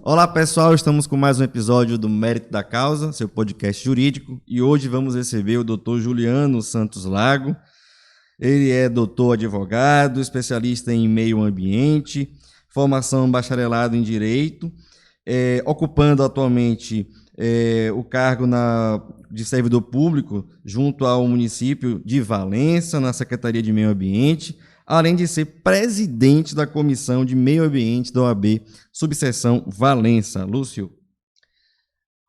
Olá pessoal, estamos com mais um episódio do Mérito da Causa, seu podcast jurídico, e hoje vamos receber o Dr. Juliano Santos Lago. Ele é doutor advogado, especialista em meio ambiente, formação bacharelado em Direito, ocupando atualmente o cargo de servidor público junto ao município de Valença, na Secretaria de Meio Ambiente, além de ser presidente da Comissão de Meio Ambiente da OAB, subseção Valença. Lúcio.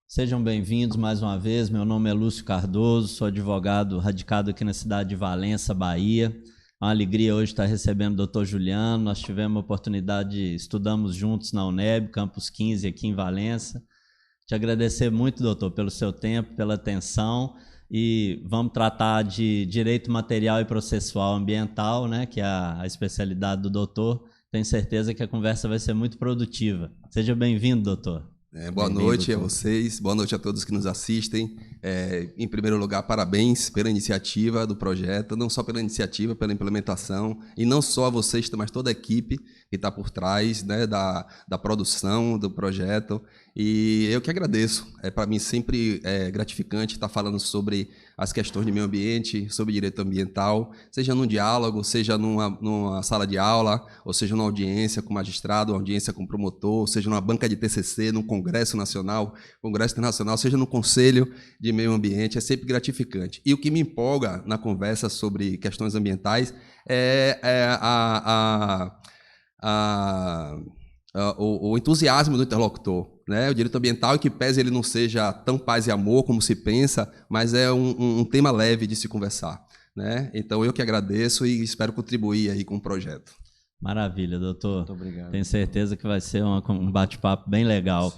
Sejam bem-vindos mais uma vez. Meu nome é Lúcio Cardoso, sou advogado radicado aqui na cidade de Valença, Bahia. É uma alegria hoje estar recebendo o Dr. Juliano. Nós tivemos a oportunidade, estudamos juntos na UNEB, Campus 15, aqui em Valença. Te agradecer muito, doutor, pelo seu tempo, pela atenção. E vamos tratar de direito material e processual ambiental, né, que é a especialidade do doutor. Tenho certeza que a conversa vai ser muito produtiva. Seja bem-vindo, doutor. Boa noite a vocês, boa noite a todos que nos assistem. Em primeiro lugar, parabéns pela iniciativa do projeto, não só pela iniciativa, pela implementação, e não só a vocês, mas toda a equipe que está por trás, né, da produção do projeto. E eu que agradeço. Para mim sempre é gratificante estar falando sobre as questões de meio ambiente, sobre direito ambiental, seja num diálogo, seja numa sala de aula, ou seja numa audiência com magistrado, uma audiência com promotor, seja numa banca de TCC, num congresso nacional, congresso internacional, seja no conselho de meio ambiente, é sempre gratificante. E o que me empolga na conversa sobre questões ambientais é o entusiasmo do interlocutor, né? O direito ambiental, que pese ele não seja tão paz e amor como se pensa, mas é um tema leve de se conversar, né? Então eu que agradeço e espero contribuir aí com o projeto. Maravilha, doutor. Muito obrigado. Tenho certeza que vai ser um bate-papo bem legal.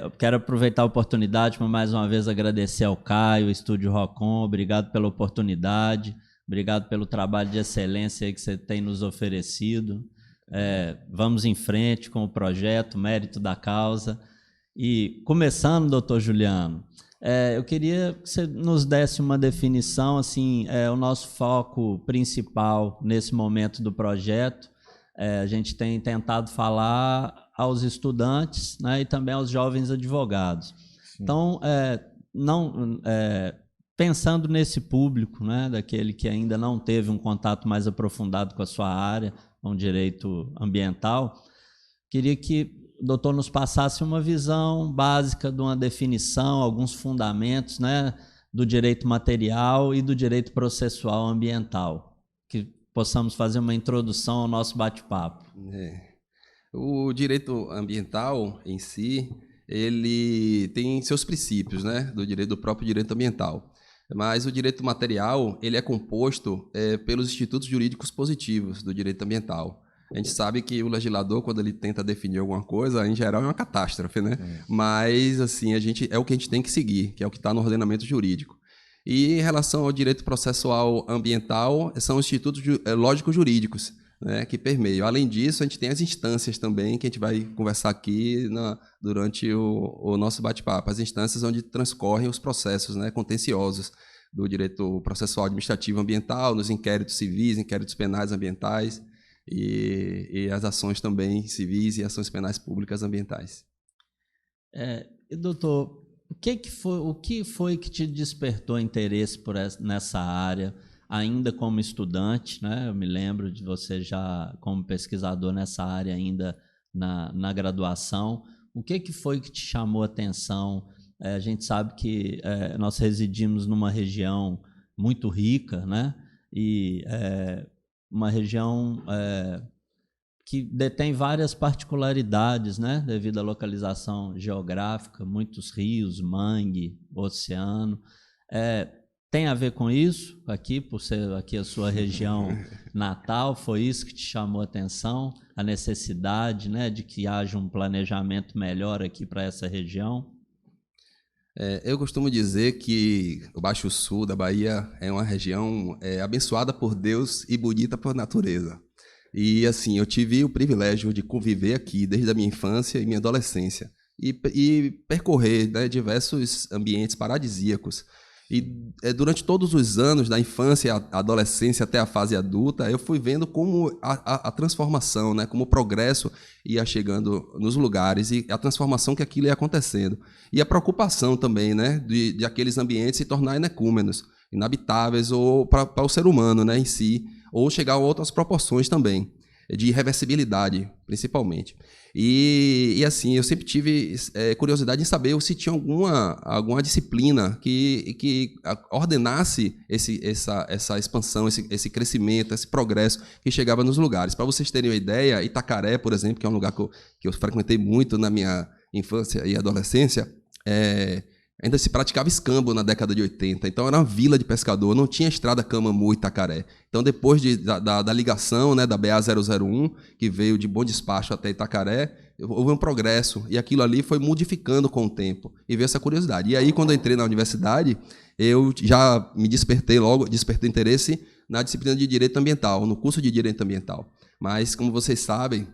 Eu quero aproveitar a oportunidade para mais uma vez agradecer ao Caio, Estúdio Rocon. Obrigado pela oportunidade, obrigado pelo trabalho de excelência que você tem nos oferecido. Vamos em frente com o projeto Mérito da Causa. E começando, doutor Juliano, eu queria que você nos desse uma definição, assim, o nosso foco principal nesse momento do projeto. A gente tem tentado falar aos estudantes, né, e também aos jovens advogados. Sim. Então, pensando nesse público, né, daquele que ainda não teve um contato mais aprofundado com a sua área, com direito ambiental, queria que o doutor nos passasse uma visão básica de uma definição, alguns fundamentos, né, do direito material e do direito processual ambiental, que possamos fazer uma introdução ao nosso bate-papo. O direito ambiental em si, ele tem seus princípios, né, do próprio direito ambiental. Mas o direito material, ele é composto pelos institutos jurídicos positivos do direito ambiental. A gente sabe que o legislador, quando ele tenta definir alguma coisa, em geral é uma catástrofe, né? Mas, assim, é o que a gente tem que seguir, que é o que está no ordenamento jurídico. E em relação ao direito processual ambiental, são os institutos lógico-jurídicos, né, que permeiam. Além disso, a gente tem as instâncias também, que a gente vai conversar aqui durante o nosso bate-papo, as instâncias onde transcorrem os processos, né, contenciosos do direito processual administrativo ambiental, nos inquéritos civis, inquéritos penais ambientais e as ações também civis e ações penais públicas ambientais. Doutor, o que foi que te despertou interesse nessa área? Ainda como estudante, né? Eu me lembro de você já como pesquisador nessa área ainda na graduação. O que foi que te chamou a atenção? A gente sabe que nós residimos numa região muito rica, né? E uma região que detém várias particularidades, né? Devido à localização geográfica, muitos rios, mangue, oceano. Tem a ver com isso, aqui, por ser aqui a sua região natal, foi isso que te chamou a atenção, a necessidade, né, de que haja um planejamento melhor aqui para essa região? Eu costumo dizer que o Baixo Sul da Bahia é uma região abençoada por Deus e bonita por natureza. E, assim, eu tive o privilégio de conviver aqui desde a minha infância e minha adolescência e percorrer, né, diversos ambientes paradisíacos. E durante todos os anos, da infância, a adolescência até a fase adulta, eu fui vendo como a transformação, né, como o progresso ia chegando nos lugares e a transformação que aquilo ia acontecendo. E a preocupação também, né, de aqueles ambientes se tornarem inecúmenos, inabitáveis ou para o ser humano, né, em si, ou chegar a outras proporções também, de irreversibilidade, principalmente. E assim, eu sempre tive curiosidade em saber se tinha alguma disciplina que ordenasse essa expansão, esse crescimento, esse progresso que chegava nos lugares. Para vocês terem uma ideia, Itacaré, por exemplo, que é um lugar que eu frequentei muito na minha infância e adolescência, ainda se praticava escambo na década de 80, então era uma vila de pescador, não tinha estrada Camamu-Itacaré. Então, depois da ligação, né, da BA-001, que veio de Bom Despacho até Itacaré, houve um progresso, e aquilo ali foi modificando com o tempo, e veio essa curiosidade. E aí, quando eu entrei na universidade, eu já me despertei interesse na disciplina de Direito Ambiental, no curso de Direito Ambiental. Mas, como vocês sabem,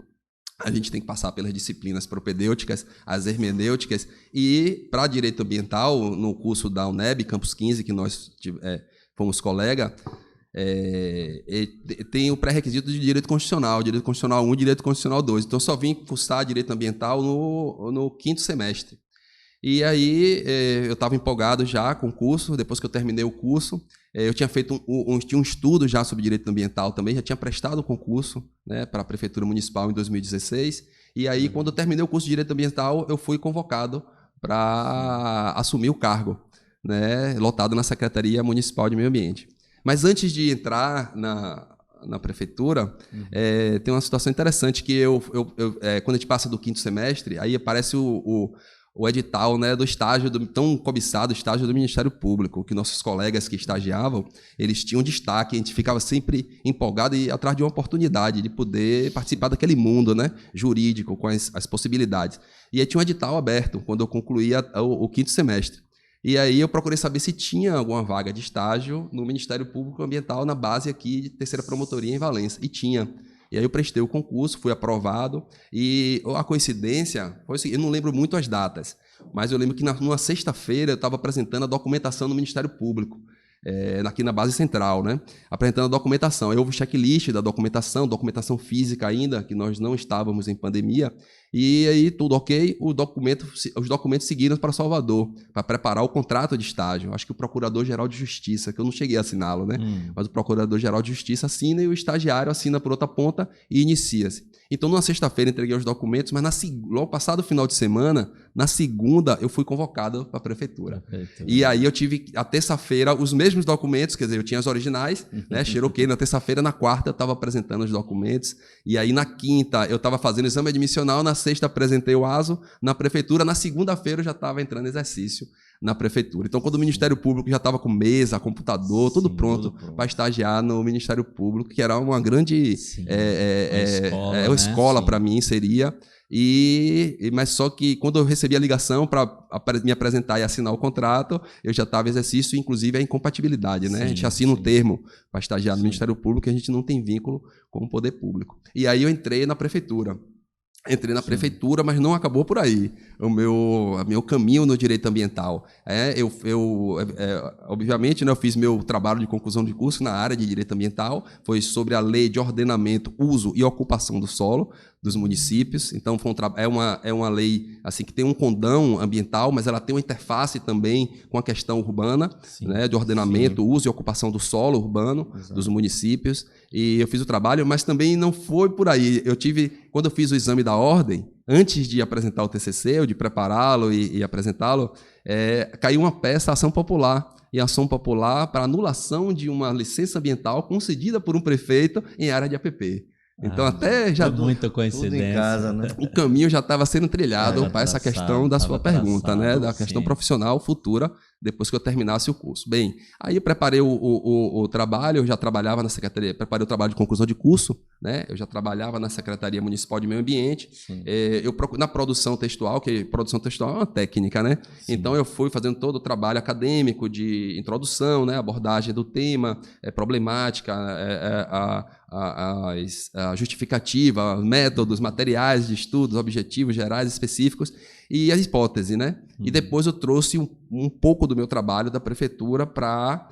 a gente tem que passar pelas disciplinas propedêuticas, as hermenêuticas, e para Direito Ambiental, no curso da UNEB, Campus 15, que nós fomos colega, tem o pré-requisito de Direito Constitucional 1 e Direito Constitucional 2. Então, eu só vim cursar Direito Ambiental no 5º semestre. E aí, eu estava empolgado já com o curso. Depois que eu terminei o curso, eu tinha feito um estudo já sobre direito ambiental também, já tinha prestado o concurso, né, para a Prefeitura Municipal em 2016. E aí, quando eu terminei o curso de direito ambiental, eu fui convocado para assumir o cargo, né, lotado na Secretaria Municipal de Meio Ambiente. Mas antes de entrar na prefeitura, tem uma situação interessante que quando a gente passa do 5º semestre, aí aparece o edital, né, do estágio, tão cobiçado estágio do Ministério Público, que nossos colegas que estagiavam, eles tinham destaque, a gente ficava sempre empolgado e atrás de uma oportunidade de poder participar daquele mundo, né, jurídico, com as possibilidades. E aí tinha um edital aberto, quando eu concluía o 5º semestre. E aí eu procurei saber se tinha alguma vaga de estágio no Ministério Público Ambiental, na base aqui de 3ª Promotoria em Valença, e tinha. E aí eu prestei o concurso, fui aprovado, e a coincidência foi o seguinte, eu não lembro muito as datas, mas eu lembro que numa sexta-feira eu estava apresentando a documentação no Ministério Público, aqui na base central, né? Apresentando a documentação. Aí houve o checklist da documentação física ainda, que nós não estávamos em pandemia, e aí tudo ok, os documentos seguiram para Salvador, para preparar o contrato de estágio. Acho que o Procurador-Geral de Justiça, que eu não cheguei a assiná-lo, né? Mas o Procurador-Geral de Justiça assina e o estagiário assina por outra ponta e inicia-se. Então, numa sexta-feira, entreguei os documentos, mas logo passado o final de semana, na segunda, eu fui convocado para a prefeitura. E aí eu tive, a terça-feira, os mesmos documentos, quer dizer, eu tinha os originais, né, xeroquei, na terça-feira, na quarta, eu estava apresentando os documentos, e aí na quinta, eu estava fazendo exame admissional, na sexta, apresentei o ASO na prefeitura, na segunda-feira, eu já estava entrando em exercício na prefeitura. Então, quando o Ministério Público já estava com mesa, computador, tudo pronto para estagiar no Ministério Público, que era uma grande escola para mim, seria. Mas só que quando eu recebi a ligação para me apresentar e assinar o contrato, eu já estava em exercício, inclusive a incompatibilidade, né? A gente assina um termo para estagiar no Ministério Público e a gente não tem vínculo com o poder público. E aí eu entrei na prefeitura. Prefeitura, mas não acabou por aí. O meu caminho no direito ambiental. Obviamente, né, eu fiz meu trabalho de conclusão de curso na área de direito ambiental, foi sobre a lei de ordenamento, uso e ocupação do solo dos municípios. Então, é uma lei assim, que tem um condão ambiental, mas ela tem uma interface também com a questão urbana, né, de ordenamento, uso e ocupação do solo urbano dos municípios. E eu fiz o trabalho, mas também não foi por aí. Quando eu fiz o exame da ordem, antes de apresentar o TCC, ou de prepará-lo e apresentá-lo, caiu uma peça, ação popular. E ação popular para anulação de uma licença ambiental concedida por um prefeito em área de APP. Então, até já. Muita coincidência. Tudo em casa, né? O caminho já estava sendo trilhado para essa questão da sua pergunta, né? Da questão profissional futura, depois que eu terminasse o curso. Bem, aí eu preparei o trabalho, eu já trabalhava na Secretaria, preparei o trabalho de conclusão de curso, né? Eu já trabalhava na Secretaria Municipal de Meio Ambiente. Na produção textual, que produção textual é uma técnica, né? Sim. Então, eu fui fazendo todo o trabalho acadêmico de introdução, né? Abordagem do tema, problemática, a justificativa, métodos, materiais de estudos, objetivos gerais, específicos e a hipótese, né? E depois eu trouxe um pouco do meu trabalho da prefeitura para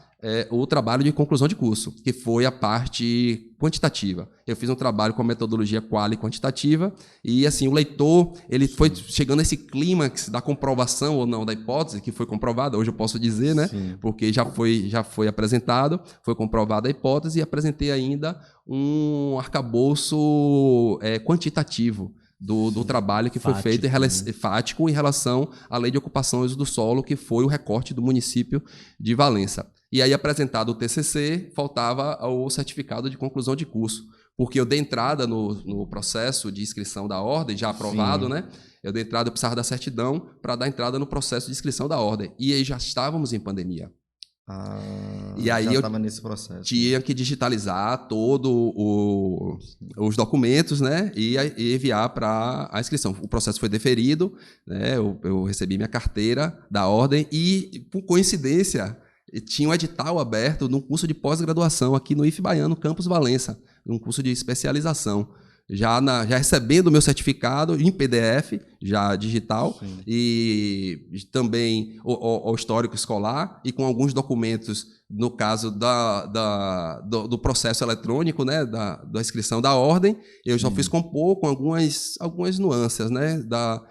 o trabalho de conclusão de curso, que foi a parte quantitativa. Eu fiz um trabalho com a metodologia quali quantitativa e, assim, o leitor ele foi chegando a esse clímax da comprovação ou não da hipótese, que foi comprovada, hoje eu posso dizer, né? Sim. Porque já foi apresentado, foi comprovada a hipótese e apresentei ainda um arcabouço quantitativo do trabalho que foi feito fático em relação à lei de ocupação e uso do solo, que foi o recorte do município de Valença. E aí, apresentado o TCC, faltava o certificado de conclusão de curso, porque eu dei entrada no processo de inscrição da ordem, já aprovado, né? Eu dei entrada, eu precisava da certidão para dar entrada no processo de inscrição da ordem. E aí já estávamos em pandemia. E aí eu nesse processo, tinha que digitalizar todos os documentos, né, e enviar para a inscrição. O processo foi deferido, né, eu recebi minha carteira da ordem e, por coincidência, tinha um edital aberto num curso de pós-graduação aqui no IF Baiano, Campus Valença, um curso de especialização. Já recebendo o meu certificado em PDF, já digital, sim, e também o histórico escolar, e com alguns documentos, no caso do processo eletrônico, né, da inscrição da ordem, eu já fiz compor com algumas nuances, né, da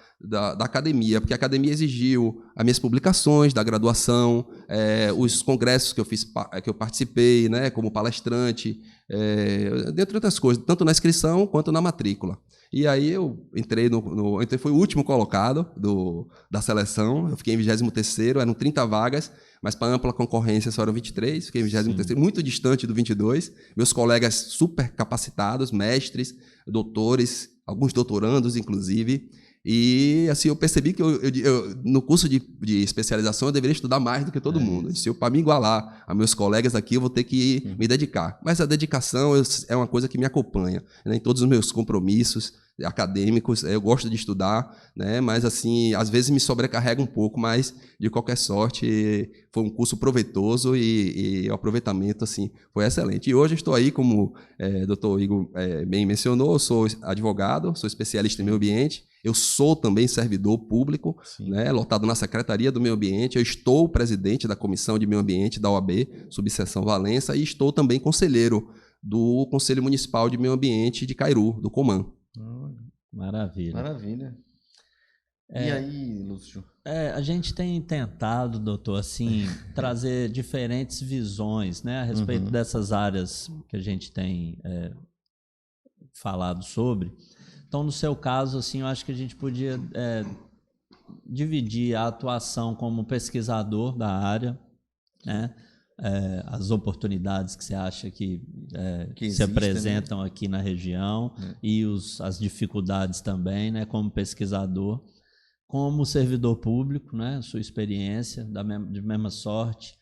academia, porque a academia exigiu as minhas publicações da graduação, os congressos que eu participei, né, como palestrante, dentre outras coisas, tanto na inscrição quanto na matrícula. E aí eu entrei fui o último colocado da seleção, eu fiquei em 23º, eram 30 vagas, mas para ampla concorrência só eram 23, fiquei em 23º, muito distante do 22, meus colegas super capacitados, mestres, doutores, alguns doutorandos, inclusive. E assim, eu percebi que no curso de especialização eu deveria estudar mais do que todo mundo. Se para me igualar a meus colegas aqui, eu vou ter que me dedicar. Mas a dedicação é uma coisa que me acompanha, né, em todos os meus compromissos acadêmicos. Eu gosto de estudar, né, mas assim, às vezes me sobrecarrega um pouco, mas de qualquer sorte foi um curso proveitoso e o aproveitamento assim foi excelente. E hoje eu estou aí, como o doutor Igor bem mencionou, eu sou advogado, sou especialista em meio ambiente. Eu sou também servidor público, né, lotado na Secretaria do Meio Ambiente. Eu estou presidente da Comissão de Meio Ambiente da OAB, subseção Valença, e estou também conselheiro do Conselho Municipal de Meio Ambiente de Cairu, do Coman. Maravilha. Maravilha. E aí, Lúcio? A gente tem tentado, doutor, assim, trazer diferentes visões, né, a respeito dessas áreas que a gente tem falado sobre. Então, no seu caso, assim, eu acho que a gente podia dividir a atuação como pesquisador da área, né? As oportunidades que você acha que se apresentam, né, aqui na região, e as dificuldades também, né, como pesquisador, como servidor público, né, sua experiência de mesma sorte,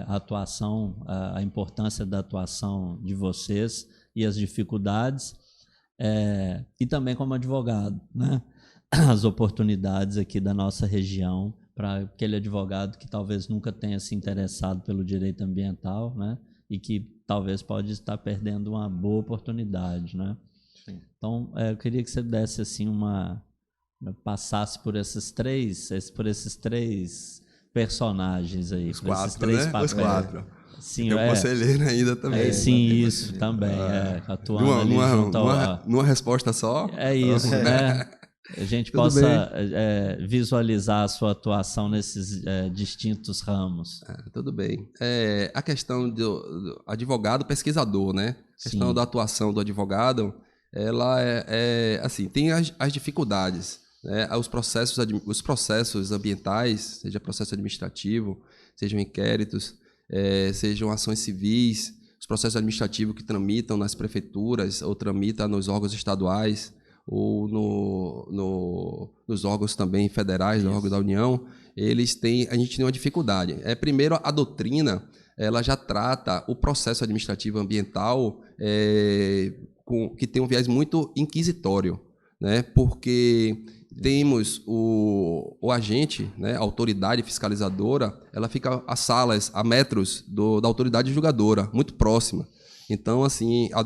a atuação, a importância da atuação de vocês e as dificuldades. E também como advogado, né? As oportunidades aqui da nossa região para aquele advogado que talvez nunca tenha se interessado pelo direito ambiental, né? E que talvez pode estar perdendo uma boa oportunidade, né? Sim. Então, eu queria que você desse assim passasse por esses três personagens aí, os quatro, esses três, né? Papéis. Os quatro. Sim, eu conselheiro ainda também. Sim, isso também. Atuando ali junto numa resposta só. É isso, né? A gente possa visualizar a sua atuação nesses distintos ramos. Tudo bem. A questão do advogado pesquisador, né? A questão da atuação do advogado, ela assim, tem as dificuldades, né? Os processos ambientais, seja processo administrativo, sejam inquéritos, sejam ações civis, os processos administrativos que tramitam nas prefeituras ou tramitam nos órgãos estaduais ou nos órgãos também federais, nos órgãos da União, a gente tem uma dificuldade. Primeiro, a doutrina, ela já trata o processo administrativo ambiental que tem um viés muito inquisitório, né? Porque temos o agente, né, a autoridade fiscalizadora, ela fica a metros da autoridade julgadora, muito próxima. Então, assim, a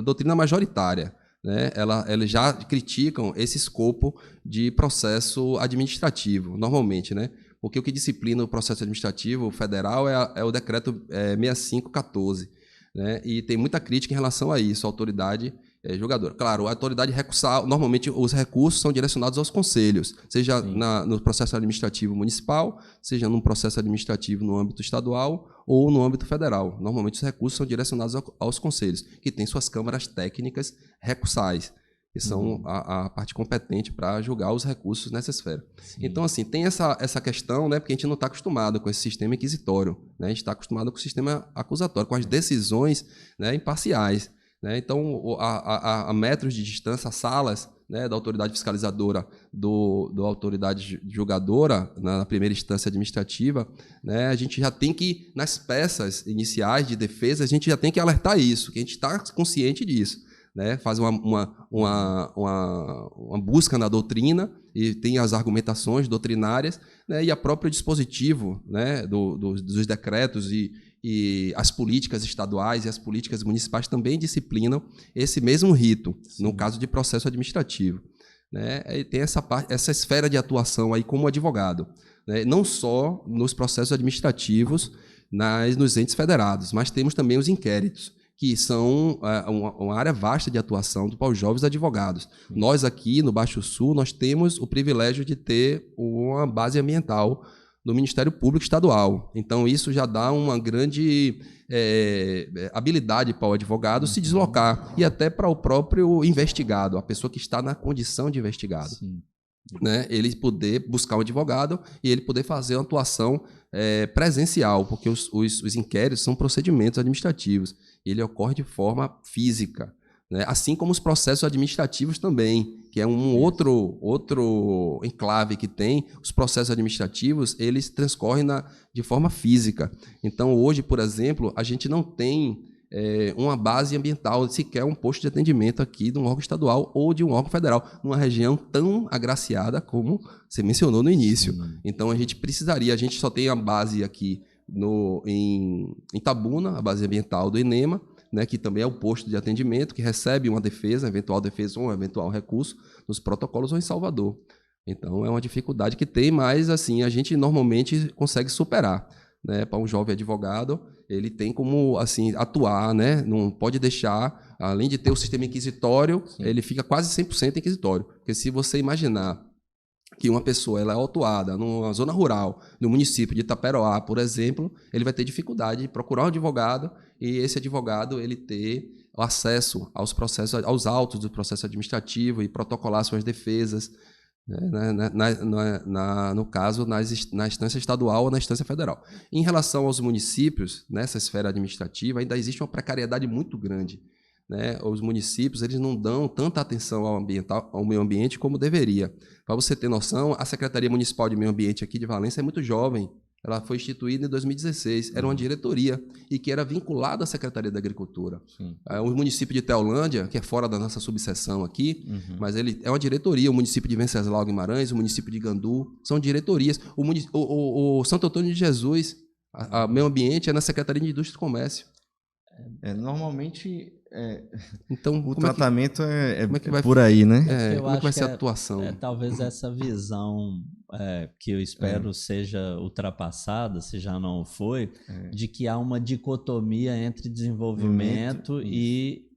doutrina majoritária, né, eles já criticam esse escopo de processo administrativo, normalmente, né? Porque o que disciplina o processo administrativo federal é o decreto 6514, né? E tem muita crítica em relação a isso, a autoridade julgadora. Claro, a autoridade recursal, normalmente os recursos são direcionados aos conselhos, seja no processo administrativo municipal, seja num processo administrativo no âmbito estadual ou no âmbito federal. Normalmente os recursos são direcionados aos conselhos, que têm suas câmaras técnicas recursais, que são a parte competente para julgar os recursos nessa esfera. Sim. Então, assim, tem essa questão, né, porque a gente não está acostumado com esse sistema inquisitório, né, a gente está acostumado com o sistema acusatório, com as decisões, né, imparciais. Né? Então, a metros de distância, as salas, né, da autoridade fiscalizadora da autoridade julgadora, na primeira instância administrativa, né, a gente já tem que, nas peças iniciais de defesa, a gente já tem que alertar isso, que a gente está consciente disso. Né? Faz uma busca na doutrina e tem as argumentações doutrinárias, né, e a próprio dispositivo, né, dos decretos e as políticas estaduais e as políticas municipais também disciplinam esse mesmo rito, sim, no caso de processo administrativo. Né? E tem essa esfera de atuação aí como advogado, né? Não só nos processos administrativos, nos entes federados, mas temos também os inquéritos, que são uma área vasta de atuação para os jovens advogados. Sim. Nós aqui no Baixo Sul, nós temos o privilégio de ter uma base ambiental do Ministério Público Estadual. Então, isso já dá uma grande habilidade para o advogado se deslocar e até para o próprio investigado, a pessoa que está na condição de investigado. Né? Ele poder buscar um advogado e ele poder fazer uma atuação presencial, porque os inquéritos são procedimentos administrativos e ele ocorre de forma física. Né? Assim como os processos administrativos também, que é um outro enclave que tem, os processos administrativos, eles transcorrem de forma física. Então, hoje, por exemplo, a gente não tem uma base ambiental, sequer um posto de atendimento aqui de um órgão estadual ou de um órgão federal, numa região tão agraciada como você mencionou no início. Então, a gente só tem a base aqui em Itabuna, a base ambiental do INEMA, né, que também é o posto de atendimento, que recebe uma defesa, eventual defesa ou um eventual recurso nos protocolos ou em Salvador. Então, é uma dificuldade que tem, mas assim, a gente normalmente consegue superar. Né? Para um jovem advogado, ele tem como assim, atuar, né? Não pode deixar, além de ter o sistema inquisitório, sim, ele fica quase 100% inquisitório. Porque se você imaginar que uma pessoa ela é autuada numa zona rural, no município de Itaperoá, por exemplo, ele vai ter dificuldade de procurar um advogado e esse advogado ele ter acesso aos processos, aos autos do processo administrativo e protocolar suas defesas, no caso, na instância estadual ou na instância federal. Em relação aos municípios, nessa esfera administrativa, ainda existe uma precariedade muito grande. Né? Os municípios eles não dão tanta atenção ao meio ambiente como deveria. Para você ter noção, a Secretaria Municipal de Meio Ambiente aqui de Valença é muito jovem. Ela foi instituída em 2016. Era uma diretoria e que era vinculada à Secretaria da Agricultura. O município de Teolândia, que é fora da nossa subseção aqui, mas ele é uma diretoria. O município de Venceslau Guimarães, o município de Gandu, são diretorias. O Santo Antônio de Jesus, a Meio Ambiente, é na Secretaria de Indústria e Comércio. Normalmente então, o tratamento é por aí, né? Como é que vai ser a atuação? Talvez essa visão que eu espero seja ultrapassada, se já não foi, de que há uma dicotomia entre desenvolvimento e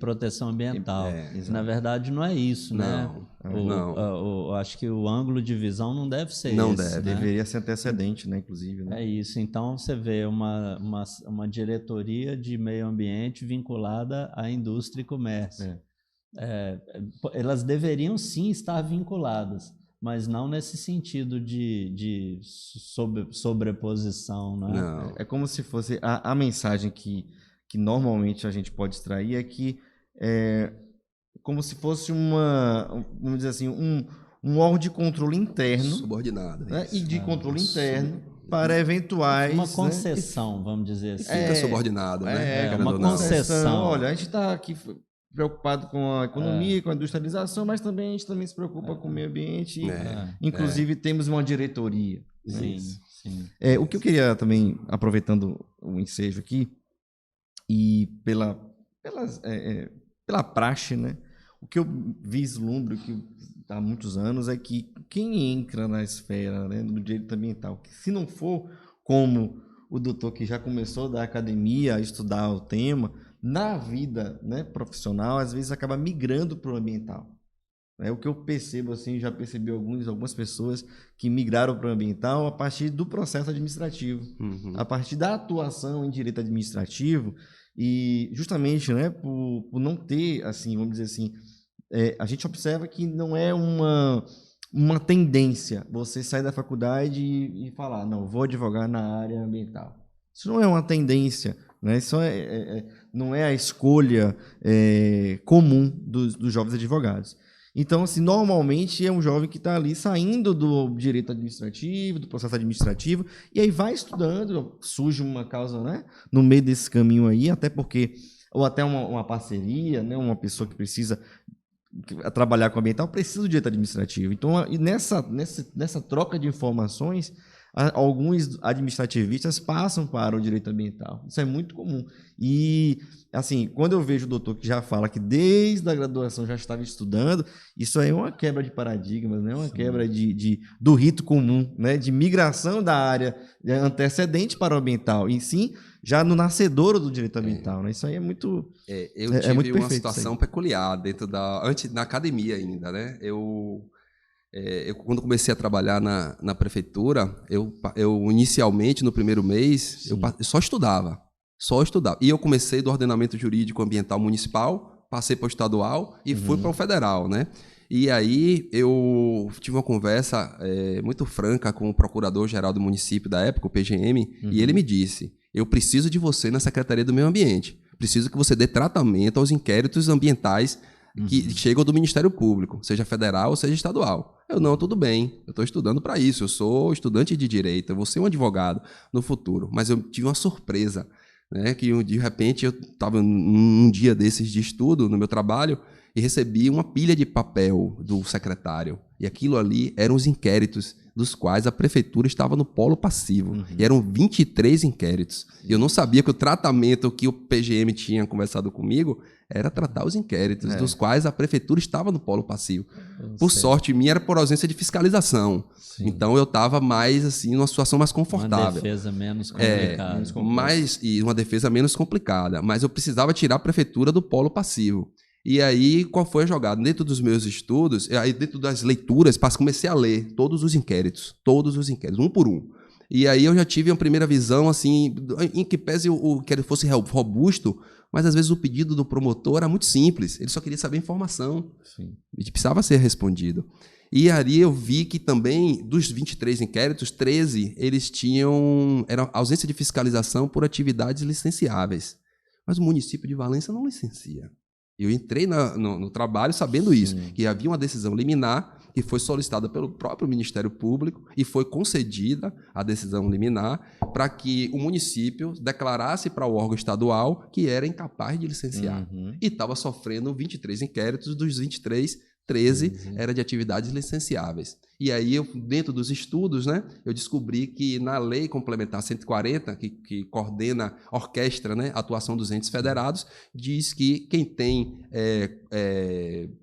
proteção ambiental. Na verdade, não é isso, né? Eu acho que o ângulo de visão não deve ser esse. Não deve. Né? Deveria ser antecedente, né, inclusive. Né? É isso. Então, você vê uma diretoria de meio ambiente vinculada à indústria e comércio. Elas deveriam, sim, estar vinculadas, mas não nesse sentido de sobreposição. Né? Não. É como se fosse a mensagem que normalmente a gente pode extrair é que como se fosse vamos dizer assim, um órgão de controle interno. Subordinado. Né? E de controle interno para eventuais... Uma concessão, vamos dizer assim. Fica subordinado, né? Uma concessão. Olha, a gente está aqui preocupado com a economia, com a industrialização, mas também a gente também se preocupa com o meio ambiente. Inclusive, temos uma diretoria. Sim, né? sim. O que eu queria também, aproveitando o ensejo aqui, E pela praxe, né? O que eu vislumbro que há muitos anos é que quem entra na esfera, né, do direito ambiental, que se não for como o doutor que já começou da academia a estudar o tema, na vida, né, profissional, às vezes acaba migrando para o ambiental. É o que eu percebo, assim, já percebi algumas pessoas que migraram para o ambiental a partir do processo administrativo, a partir da atuação em direito administrativo, e justamente, né, por não ter, assim, vamos dizer assim, a gente observa que não é uma tendência você sair da faculdade e falar, não, vou advogar na área ambiental. Isso não é uma tendência, né? Isso não é a escolha comum dos jovens advogados. Então, assim, normalmente é um jovem que está ali saindo do direito administrativo, do processo administrativo, e aí vai estudando, surge uma causa, né, no meio desse caminho aí, até porque, ou até uma parceria, né, uma pessoa que precisa trabalhar com ambiental, precisa do direito administrativo. Então, e nessa troca de informações, alguns administrativistas passam para o direito ambiental. Isso é muito comum. E, assim, quando eu vejo o doutor que já fala que desde a graduação já estava estudando, isso aí é uma quebra de paradigmas, né? Uma quebra do rito comum, né? De migração da área antecedente para o ambiental, e sim, já no nascedouro do direito ambiental, né? Isso aí é muito eu tive muito uma situação peculiar antes na academia ainda, né? Eu quando comecei a trabalhar na prefeitura, eu inicialmente, no primeiro mês, eu só estudava. E eu comecei do ordenamento jurídico ambiental municipal, passei para o estadual e fui para o federal, né? E aí eu tive uma conversa muito franca com o procurador-geral do município da época, o PGM, e ele me disse, eu preciso de você na Secretaria do Meio Ambiente. Preciso que você dê tratamento aos inquéritos ambientais que chegam do Ministério Público, seja federal ou seja estadual. Não, tudo bem, eu estou estudando para isso, eu sou estudante de direito, eu vou ser um advogado no futuro. Mas eu tive uma surpresa, né, que de repente eu estava num dia desses de estudo, no meu trabalho, e recebi uma pilha de papel do secretário. E aquilo ali eram os inquéritos dos quais a prefeitura estava no polo passivo. E eram 23 inquéritos. E eu não sabia que o tratamento que o PGM tinha conversado comigo era tratar os inquéritos, dos quais a prefeitura estava no polo passivo. Por sorte minha, era por ausência de fiscalização. Sim. Então eu estava mais, assim, numa situação mais confortável. Uma defesa menos complicada. E uma defesa menos complicada. Mas eu precisava tirar a prefeitura do polo passivo. E aí, qual foi a jogada? Dentro dos meus estudos, aí dentro das leituras, comecei a ler todos os inquéritos, um por um. E aí eu já tive uma primeira visão, assim, em que pese o que ele fosse robusto, mas às vezes o pedido do promotor era muito simples, ele só queria saber a informação. Sim. E precisava ser respondido. E aí eu vi que também, dos 23 inquéritos, 13, eles era ausência de fiscalização por atividades licenciáveis. Mas o município de Valença não licencia. Eu entrei no trabalho sabendo isso, que havia uma decisão liminar que foi solicitada pelo próprio Ministério Público e foi concedida a decisão liminar para que o município declarasse para o órgão estadual que era incapaz de licenciar. E estava sofrendo 23 inquéritos, dos 23, 13 era de atividades licenciáveis. E aí, dentro dos estudos, né, eu descobri que na Lei Complementar 140, que coordena, orquestra, né, a atuação dos entes federados, diz que quem tem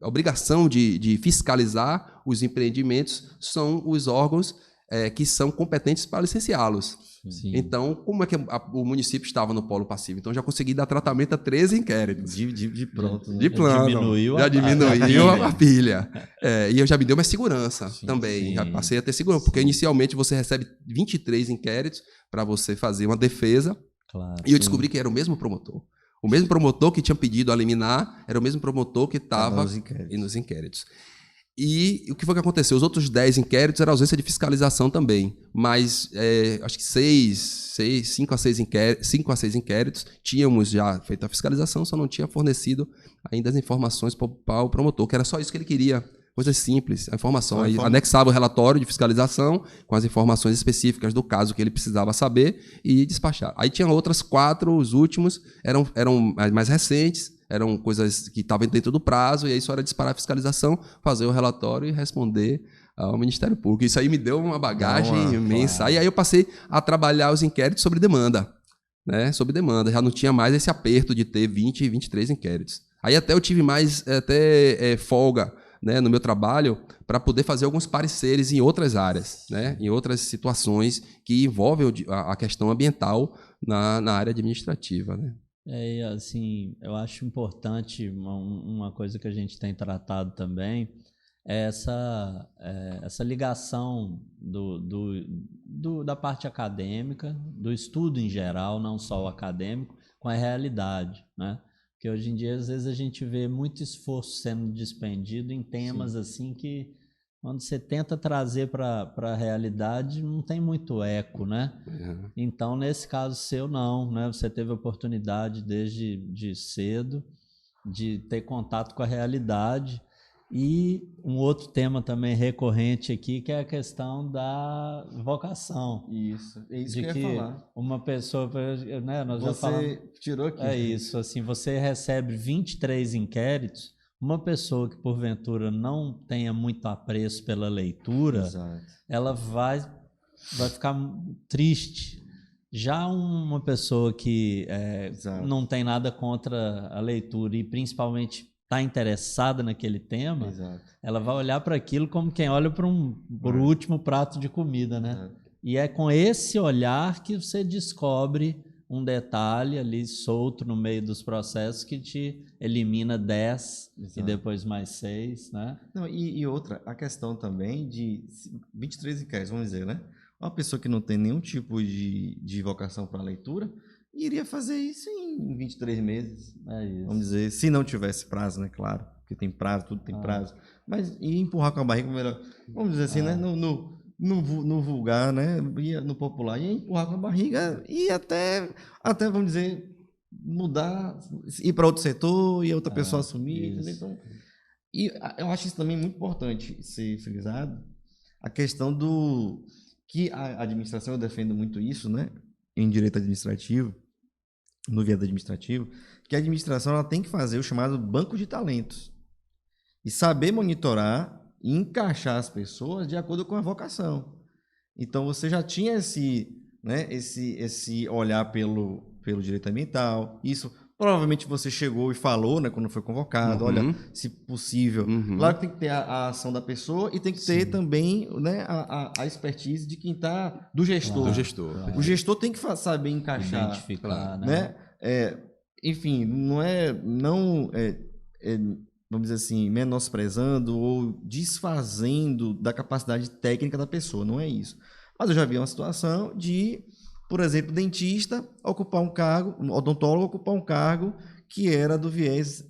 a obrigação de fiscalizar os empreendimentos são os órgãos que são competentes para licenciá-los. Sim. Então, como é que o município estava no polo passivo? Então, já consegui dar tratamento a 13 inquéritos. De pronto. Né? De plano. Já diminuiu a pilha. E eu já me deu mais segurança também. Sim. Já passei a ter segurança, porque inicialmente você recebe 23 inquéritos para você fazer uma defesa. Claro, e eu descobri que era o mesmo promotor. O mesmo promotor que tinha pedido a liminar era o mesmo promotor que estava nos inquéritos. E o que foi que aconteceu? Os outros 10 inquéritos eram ausência de fiscalização também, mas acho que 5 a 6 inquéritos tínhamos já feito a fiscalização, só não tinha fornecido ainda as informações para o promotor, que era só isso que ele queria, coisas simples, a informação. Aí anexava o relatório de fiscalização com as informações específicas do caso que ele precisava saber e despachar. Aí tinha outras 4, os últimos eram mais recentes, eram coisas que estavam dentro do prazo, e aí só era disparar a fiscalização, fazer o relatório e responder ao Ministério Público. Isso aí me deu uma bagagem imensa. Claro. E aí eu passei a trabalhar os inquéritos sobre demanda. né, sob demanda. Já não tinha mais esse aperto de ter 20 e 23 inquéritos. Aí até eu tive mais folga, né, no meu trabalho para poder fazer alguns pareceres em outras áreas, né, em outras situações que envolvem a questão ambiental na área administrativa, né. Assim, eu acho importante uma coisa que a gente tem tratado também é essa ligação da parte acadêmica, do estudo em geral, não só o acadêmico, com a realidade, né? Porque hoje em dia, às vezes, a gente vê muito esforço sendo despendido em temas assim que, quando você tenta trazer para a realidade, não tem muito eco, né? Uhum. Então, nesse caso seu, não, né? Você teve a oportunidade desde cedo de ter contato com a realidade. E um outro tema também recorrente aqui, que é a questão da vocação. Isso, é isso de que eu ia falar. Uma pessoa, né, nós já falamos, Você tirou aqui. é isso, assim, você recebe 23 inquéritos, uma pessoa que porventura não tenha muito apreço pela leitura, Exato. ela vai ficar triste. Já uma pessoa que não tem nada contra a leitura e principalmente está interessada naquele tema, Exato. ela vai olhar para aquilo como quem olha para o último prato de comida, né? E é com esse olhar que você descobre um detalhe ali solto no meio dos processos que te elimina 10 Exato. e depois mais 6, né? Não, e outra, a questão também de 23 inquéritos, vamos dizer, né? Uma pessoa que não tem nenhum tipo de vocação para a leitura iria fazer isso em 23 meses. É isso. Vamos dizer, se não tivesse prazo, né? Claro, porque tem prazo, tudo tem prazo. Mas ia empurrar com a barriga melhor. Vamos dizer assim, né? No vulgar, né? Ia no popular, ia empurrar com a barriga e até vamos dizer, mudar, ir para outro setor e outra pessoa assumir. Então, e eu acho isso também muito importante ser frisado, a questão do que a administração, eu defendo muito isso, né? Em direito administrativo, no viés administrativo, que a administração ela tem que fazer o chamado banco de talentos e saber monitorar e encaixar as pessoas de acordo com a vocação. Então você já tinha esse olhar pelo direito ambiental. Isso provavelmente você chegou e falou, né, quando foi convocado, olha, se possível. Claro que tem que ter a ação da pessoa e tem que ter também, né, a expertise de quem está do gestor. Do gestor. O gestor tem que saber encaixar, identificar, né? Enfim, vamos dizer assim, menosprezando ou desfazendo da capacidade técnica da pessoa, não é isso. Mas eu já vi uma situação de, por exemplo, dentista ocupar um cargo, odontólogo ocupar um cargo que era do viés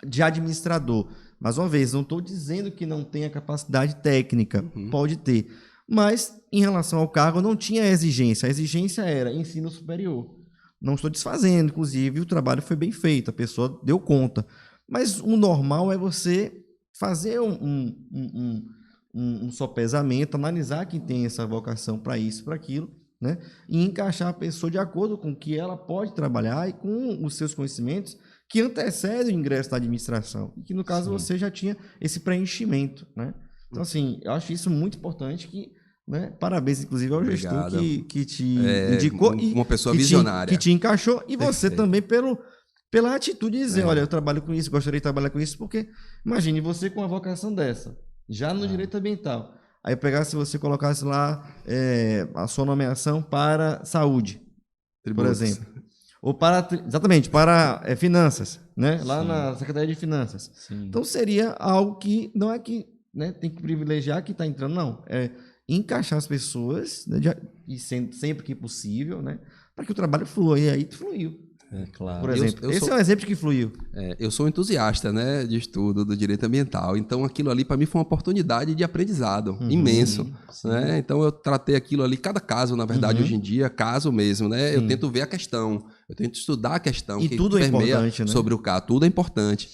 de administrador. Mais uma vez, não estou dizendo que não tenha capacidade técnica, pode ter. Mas, em relação ao cargo, não tinha exigência. A exigência era ensino superior. Não estou desfazendo, inclusive, o trabalho foi bem feito, a pessoa deu conta. Mas o normal é você fazer um sopesamento, analisar quem tem essa vocação para isso, para aquilo, né? E encaixar a pessoa de acordo com o que ela pode trabalhar e com os seus conhecimentos que antecedem o ingresso da administração. E que, no caso, você já tinha esse preenchimento, né? Então, assim, eu acho isso muito importante que, né? Parabéns, inclusive, ao gestor que te indicou uma pessoa visionária. Que te encaixou e você também pela atitude de dizer, olha, eu trabalho com isso, gostaria de trabalhar com isso, porque imagine você com uma vocação dessa, já no direito ambiental. Aí se você colocasse lá a sua nomeação para saúde, por exemplo. Ou para finanças, né? Lá na Secretaria de Finanças. Sim. Então seria algo que não é que, né, tem que privilegiar quem está entrando, não. É encaixar as pessoas, né, e sempre que possível, né, para que o trabalho flua. E aí fluiu. Claro. Por exemplo, esse é um exemplo que fluiu. Eu sou entusiasta, né, de estudo do direito ambiental, então aquilo ali para mim foi uma oportunidade de aprendizado imenso. Né? Então eu tratei aquilo ali, cada caso, na verdade, hoje em dia, caso mesmo, né? Eu tento ver a questão, eu tento estudar a questão e que tudo é importante, né? Sobre o caso, tudo é importante.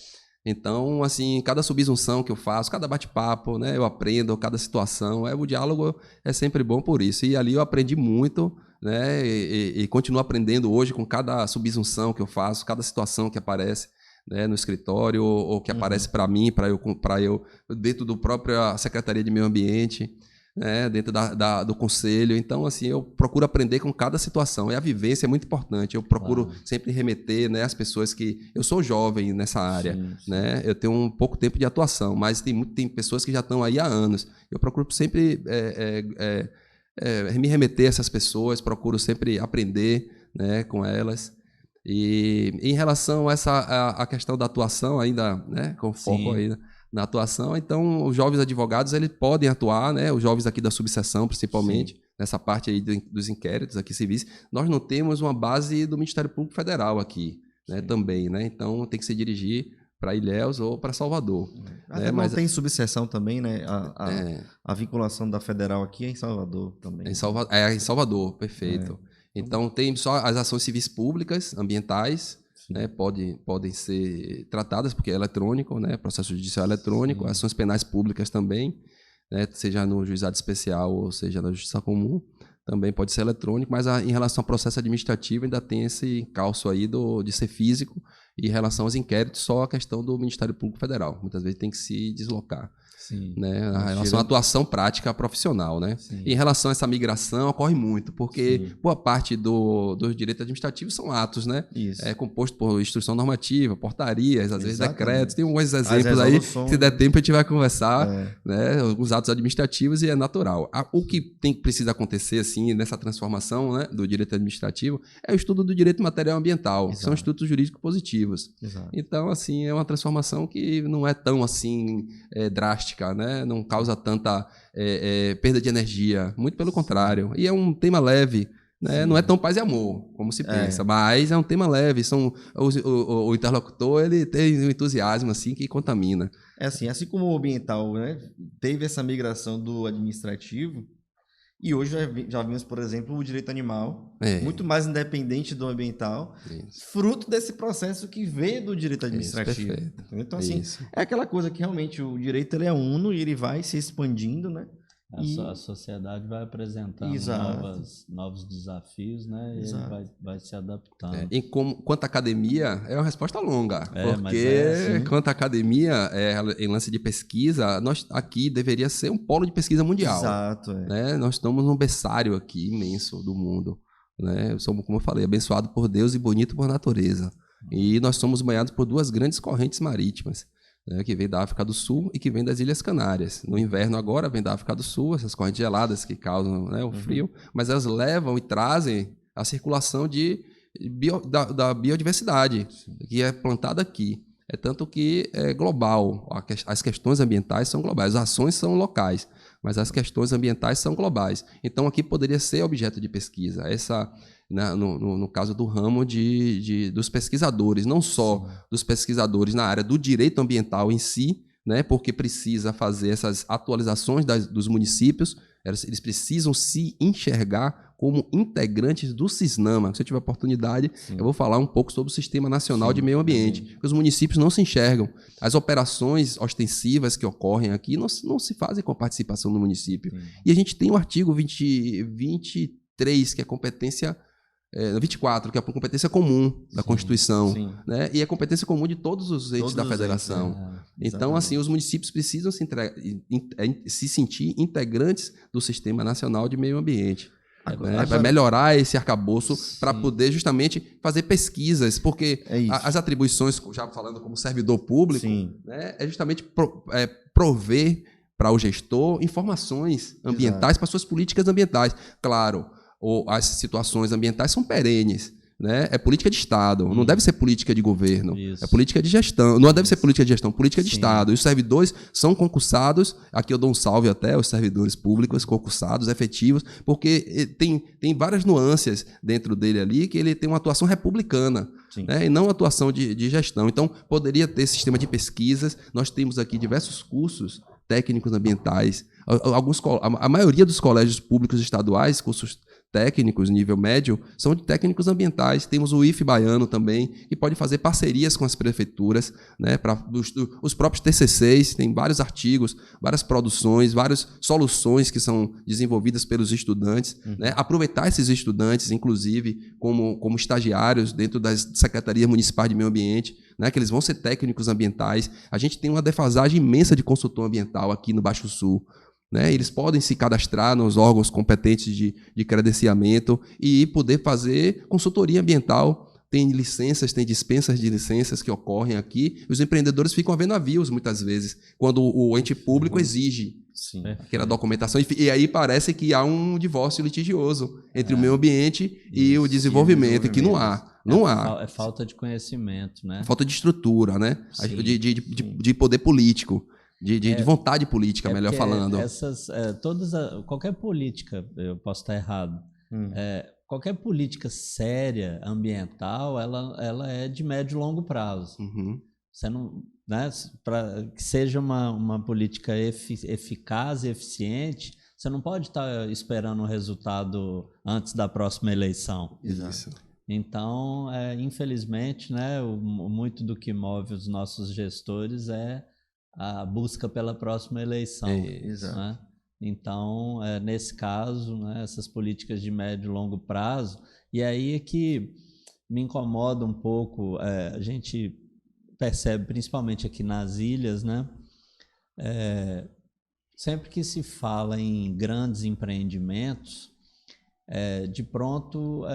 Então, assim, cada subsunção que eu faço, cada bate-papo, né, eu aprendo, cada situação, o diálogo é sempre bom por isso. E ali eu aprendi muito, né, e continuo aprendendo hoje com cada subsunção que eu faço, cada situação que aparece, né, no escritório ou que aparece para mim, para eu dentro do própria Secretaria de Meio Ambiente. né, dentro do conselho. Então, assim, eu procuro aprender com cada situação. E a vivência é muito importante. Eu procuro sempre remeter, né, as pessoas que... Eu sou jovem nessa área, né? Eu tenho um pouco tempo de atuação, mas tem pessoas que já estão aí há anos. Eu procuro sempre me remeter a essas pessoas, procuro sempre aprender, né, com elas. E em relação a a questão da atuação ainda, né, com foco aí na atuação, então os jovens advogados eles podem atuar, né, os jovens aqui da subseção principalmente, nessa parte aí dos inquéritos aqui civis. Nós não temos uma base do Ministério Público Federal aqui, né, também, né, então tem que se dirigir para Ilhéus ou para Salvador. Né? Mas tem subseção também, né? A vinculação da federal aqui é em Salvador também. Em Salvador, perfeito. Então tem só as ações civis públicas, ambientais, né, podem ser tratadas, porque é eletrônico, né, processo judicial eletrônico, ações penais públicas também, né, seja no juizado especial ou seja na justiça comum, também pode ser eletrônico, mas em relação ao processo administrativo ainda tem esse encalço aí de ser físico, e em relação aos inquéritos, só a questão do Ministério Público Federal. Muitas vezes tem que se deslocar. Né, em relação à atuação prática profissional, né? E em relação a essa migração, ocorre muito, porque boa parte do direito administrativo são atos, né? É composto por instrução normativa, portarias, às vezes decretos. Tem alguns exemplos aí, se der tempo a gente vai conversar, né? Alguns atos administrativos, e é natural. O que precisa acontecer assim nessa transformação, né, do direito administrativo é o estudo do direito material ambiental, que são estudos jurídicos positivos. Então, assim, é uma transformação que não é tão assim drástica, né? Não causa tanta perda de energia, muito pelo contrário. E é um tema leve, né? Não é tão paz e amor como se pensa, mas é um tema leve. O interlocutor ele tem um entusiasmo assim que contamina. Assim como o ambiental, né, teve essa migração do administrativo, e hoje já vimos, por exemplo, o direito animal, muito mais independente do ambiental, fruto desse processo que veio do direito administrativo. Então, assim, é aquela coisa que realmente o direito ele é uno e ele vai se expandindo, né? A sociedade vai apresentando novos desafios, né? E ele vai se adaptando. Quanto à academia, é uma resposta longa. Porque quanto à academia, em lance de pesquisa, nós aqui deveria ser um polo de pesquisa mundial. Né? Nós estamos num berçário aqui imenso do mundo. Né? Somos, como eu falei, abençoado por Deus e bonito por natureza. E nós somos banhados por duas grandes correntes marítimas, né, que vem da África do Sul e que vem das Ilhas Canárias. No inverno agora vem da África do Sul, essas correntes geladas que causam, né, o frio, mas elas levam e trazem a circulação da biodiversidade que é plantada aqui. É tanto que é global, as questões ambientais são globais, as ações são locais, mas as questões ambientais são globais. Então aqui poderia ser objeto de pesquisa, no caso do ramo dos pesquisadores, não só dos pesquisadores na área do direito ambiental em si, né, porque precisa fazer essas atualizações dos municípios, eles precisam se enxergar como integrantes do CISNAMA. Se eu tiver oportunidade, eu vou falar um pouco sobre o Sistema Nacional de Meio Ambiente, porque os municípios não se enxergam. As operações ostensivas que ocorrem aqui não se fazem com a participação do município. E a gente tem o artigo 23, que é competência... 24, que é a competência comum da Constituição, né? E é competência comum de todos os entes da federação. Então, assim, os municípios precisam se sentir integrantes do Sistema Nacional de Meio Ambiente. Né? Para melhorar esse arcabouço, para poder justamente fazer pesquisas, porque as atribuições, já falando como servidor público, né, é justamente prover para o gestor informações ambientais para suas políticas ambientais. Claro, as situações ambientais são perenes, né? É política de Estado, não deve ser política de governo, é política de gestão, não deve ser política de gestão, política de Estado. E os servidores são concursados, aqui eu dou um salve até aos servidores públicos concursados, efetivos, porque tem várias nuances dentro dele ali, que ele tem uma atuação republicana, né? E não uma atuação de gestão. Então, poderia ter sistema de pesquisas, nós temos aqui diversos cursos técnicos ambientais, a maioria dos colégios públicos estaduais, cursos técnicos, nível médio, são de técnicos ambientais. Temos o IFE baiano também, que pode fazer parcerias com as prefeituras, né, para os próprios TCCs, tem vários artigos, várias produções, várias soluções que são desenvolvidas pelos estudantes, né, aproveitar esses estudantes, inclusive, como estagiários dentro das secretarias municipais de meio ambiente, né, que eles vão ser técnicos ambientais. A gente tem uma defasagem imensa de consultor ambiental aqui no Baixo Sul. né? Eles podem se cadastrar nos órgãos competentes de credenciamento e poder fazer consultoria ambiental. Tem licenças, tem dispensas de licenças que ocorrem aqui. Os empreendedores ficam a ver navios, muitas vezes, quando o ente público exige aquela documentação. E aí parece que há um divórcio litigioso entre o meio ambiente e o desenvolvimento, que não há. Não há. É falta de conhecimento, né? Falta de estrutura, né? De poder político, de vontade política, melhor falando. Qualquer política, eu posso estar errado, qualquer política séria, ambiental, ela é de médio e longo prazo. Você não, né, para que seja uma política eficaz e eficiente, você não pode estar esperando um resultado antes da próxima eleição. Isso. Então, infelizmente, né, muito do que move os nossos gestores é a busca pela próxima eleição. Né? Então, nesse caso, né, essas políticas de médio e longo prazo, e aí é que me incomoda um pouco, a gente percebe, principalmente aqui nas ilhas, né, sempre que se fala em grandes empreendimentos, de pronto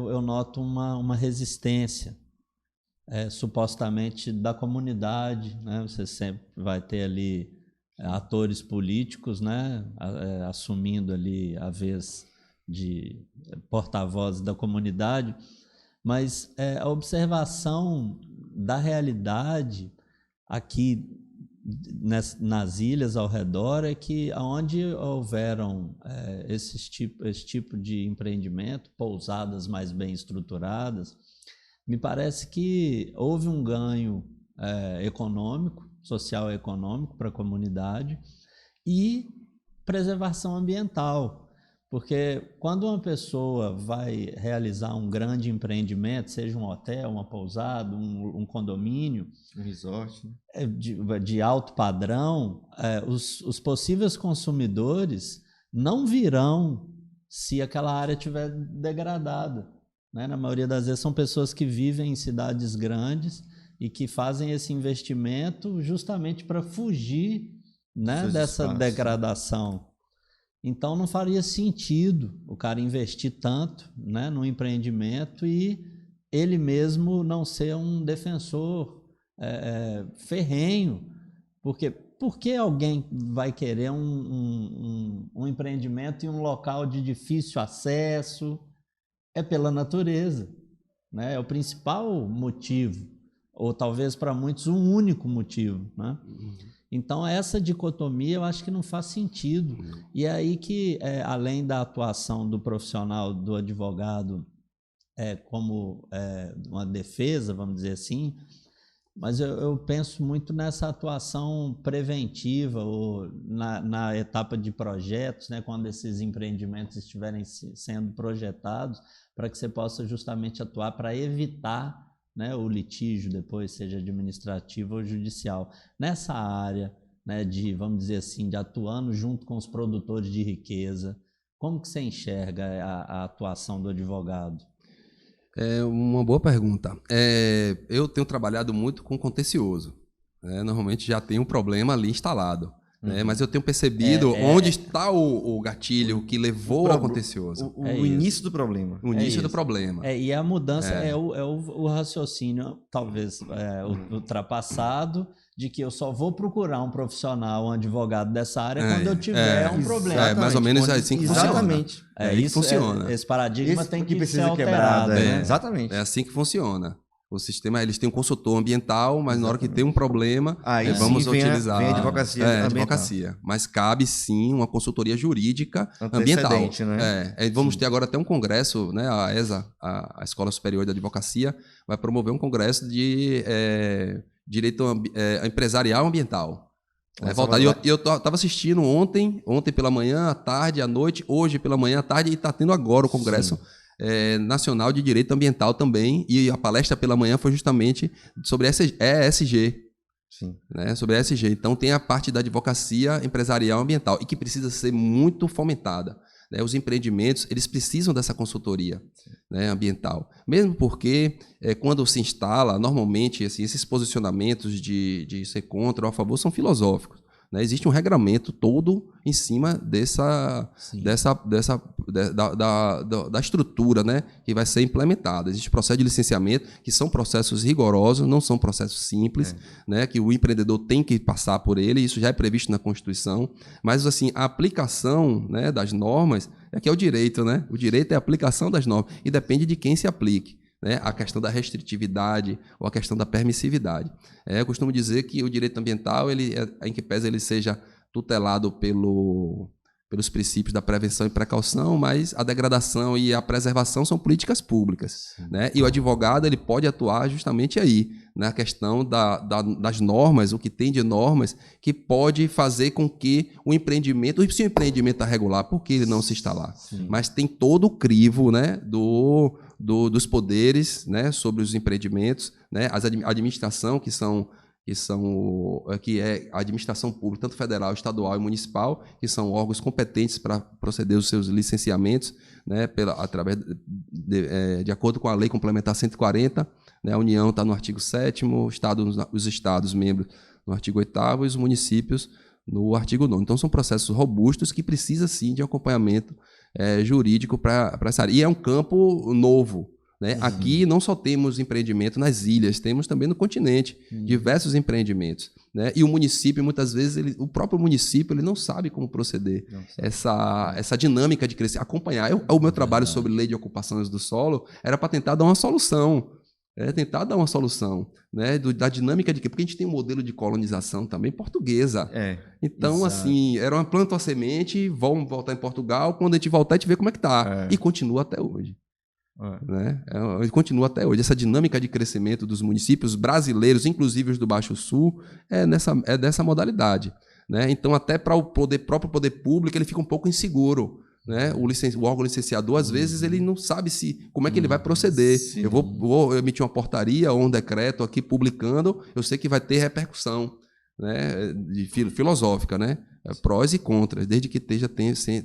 eu noto uma resistência, supostamente da comunidade, né? Você sempre vai ter ali atores políticos, né? Assumindo ali a vez de porta-voz da comunidade, mas a observação da realidade aqui nas ilhas ao redor é que onde houveram esse tipo de empreendimento, pousadas mais bem estruturadas, me parece que houve um ganho econômico, social e econômico para a comunidade e preservação ambiental. Porque quando uma pessoa vai realizar um grande empreendimento, seja um hotel, uma pousada, um condomínio, um resort, de alto padrão, os possíveis consumidores não virão se aquela área estiver degradada. Né? Na maioria das vezes são pessoas que vivem em cidades grandes e que fazem esse investimento justamente para fugir, né, dessa degradação. Então, não faria sentido o cara investir tanto, né, no empreendimento e ele mesmo não ser um defensor ferrenho. Porque por que alguém vai querer um empreendimento em um local de difícil acesso? É pela natureza, né? É o principal motivo, ou talvez para muitos um único motivo, né? Então, essa dicotomia eu acho que não faz sentido. E é aí que, além da atuação do profissional, do advogado, como uma defesa, vamos dizer assim, mas eu penso muito nessa atuação preventiva, ou na etapa de projetos, né, quando esses empreendimentos estiverem sendo projetados, para que você possa justamente atuar para evitar, né, o litígio depois, seja administrativo ou judicial. Nessa área, né, vamos dizer assim, de atuando junto com os produtores de riqueza, como que você enxerga a atuação do advogado? É uma boa pergunta. Eu tenho trabalhado muito com contencioso. Normalmente já tem um problema ali instalado. Mas eu tenho percebido onde está o gatilho que levou ao contencioso. O início do problema. O início do problema. E a mudança o raciocínio, talvez ultrapassado, de que eu só vou procurar um profissional, um advogado dessa área quando eu tiver um problema. É mais ou menos assim que exatamente. funciona. Isso funciona. Esse paradigma tem que ser precisa alterado. Né? Exatamente. É assim que funciona. O sistema, eles têm um consultor ambiental, mas na hora que tem um problema, vamos utilizar vem a advocacia advocacia. Mas cabe sim uma consultoria jurídica ambiental. Né? Vamos ter agora até um congresso, né? A ESA, a Escola Superior de Advocacia, vai promover um congresso de direito empresarial ambiental. Eu estava assistindo ontem pela manhã, à tarde, à noite, hoje pela manhã, à tarde, e está tendo agora o congresso nacional de direito ambiental também, e a palestra pela manhã foi justamente sobre ESG. Sim. Né, sobre ESG. Então tem a parte da advocacia empresarial ambiental e que precisa ser muito fomentada. Né? Os empreendimentos, eles precisam dessa consultoria, né, ambiental. Mesmo porque quando se instala, normalmente assim, esses posicionamentos de ser contra ou a favor são filosóficos. né? Existe um regramento todo em cima da estrutura, né, que vai ser implementada. Existe processo de licenciamento, que são processos rigorosos, não são processos simples, né, que o empreendedor tem que passar por ele, isso já é previsto na Constituição, mas assim, a aplicação, né, das normas, que é o direito, né? O direito é a aplicação das normas, e depende de quem se aplique. Né, a questão da restritividade ou a questão da permissividade. Eu costumo dizer que o direito ambiental, em que pese ele seja tutelado pelos princípios da prevenção e precaução, mas a degradação e a preservação são políticas públicas. Né? E o advogado ele pode atuar justamente aí, na questão das normas, o que tem de normas, que pode fazer com que o empreendimento, se o empreendimento está regular, por que ele não se instalar? Sim. Mas tem todo o crivo, né, dos poderes, né, sobre os empreendimentos, né, a administração que é a administração pública, tanto federal, estadual e municipal, que são órgãos competentes para proceder os seus licenciamentos, né, através de acordo com a Lei Complementar 140, né, a União está no artigo 7º, os estados membros no artigo 8º e os municípios no artigo 9º. Então, são processos robustos que precisam, sim, de acompanhamento jurídico para essa área. E é um campo novo. Né? Uhum. Aqui não só temos empreendimento nas ilhas, temos também no continente diversos empreendimentos. Né? E o município, muitas vezes, o próprio município ele não sabe como proceder. Essa dinâmica de crescer, acompanhar. O meu trabalho sobre lei de ocupações do solo era para tentar dar uma solução. Né, da dinâmica de que, porque a gente tem um modelo de colonização também portuguesa. Então, exato. Assim, era uma planta ou semente, vamos voltar em Portugal, quando a gente voltar, a gente vê como é que está. E continua até hoje. Né? Continua até hoje. Essa dinâmica de crescimento dos municípios brasileiros, inclusive os do Baixo Sul, é dessa modalidade. Né? Então, até para o próprio poder público, ele fica um pouco inseguro. Né? O órgão licenciador, às vezes, ele não sabe como é que ele vai proceder. Sim. Eu vou emitir uma portaria ou um decreto aqui publicando, eu sei que vai ter repercussão, né, filosófica, né? Prós e contras, desde que esteja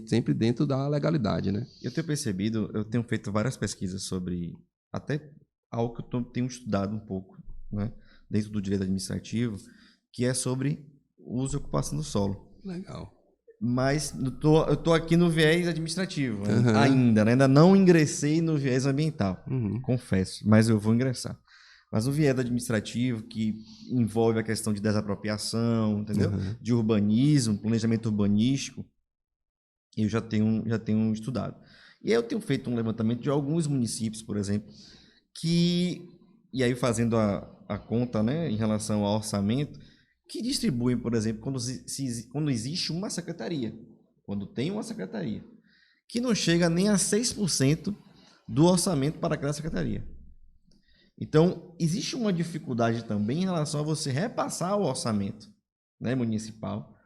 sempre dentro da legalidade. Né? Eu tenho percebido, eu tenho feito várias pesquisas sobre, até algo que eu tenho estudado um pouco, né, dentro do direito administrativo, que é sobre uso e ocupação do solo. Legal. Mas eu tô aqui no viés administrativo ainda, né? Ainda não ingressei no viés ambiental, confesso, mas eu vou ingressar. Mas o viés administrativo, que envolve a questão de desapropriação, entendeu? De urbanismo, planejamento urbanístico, eu já tenho estudado. E aí eu tenho feito um levantamento de alguns municípios, por exemplo, e aí fazendo a conta, né, em relação ao orçamento, que distribuem, por exemplo, quando existe uma secretaria, quando tem uma secretaria, que não chega nem a 6% do orçamento para aquela secretaria. Então, existe uma dificuldade também em relação a você repassar o orçamento, né, municipal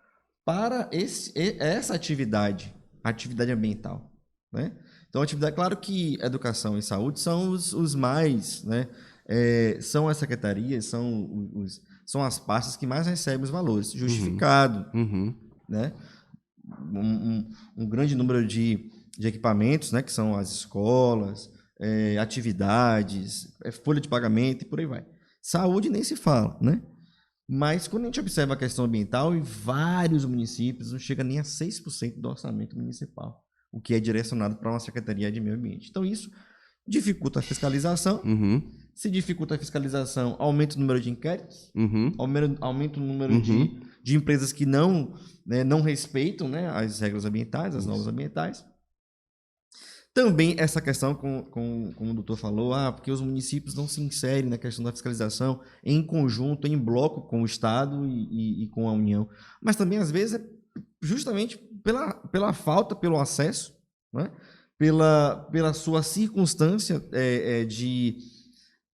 para essa atividade ambiental. Né? Então, claro que educação e saúde são os mais, né, são as secretarias, são as pastas que mais recebem os valores, justificado. Né? Um grande número de equipamentos, né, que são as escolas, atividades, folha de pagamento e por aí vai. Saúde nem se fala, né? Mas quando a gente observa a questão ambiental, em vários municípios não chega nem a 6% do orçamento municipal, o que é direcionado para uma Secretaria de Meio Ambiente. Então isso dificulta a fiscalização. Se dificulta a fiscalização, aumenta o número de inquéritos, aumenta o número de empresas que não respeitam, né, as regras ambientais, as normas ambientais. Também essa questão, como o doutor falou, porque os municípios não se inserem na questão da fiscalização em conjunto, em bloco com o Estado e com a União. Mas também, às vezes, é justamente pela falta, pelo acesso, né? pela sua circunstância de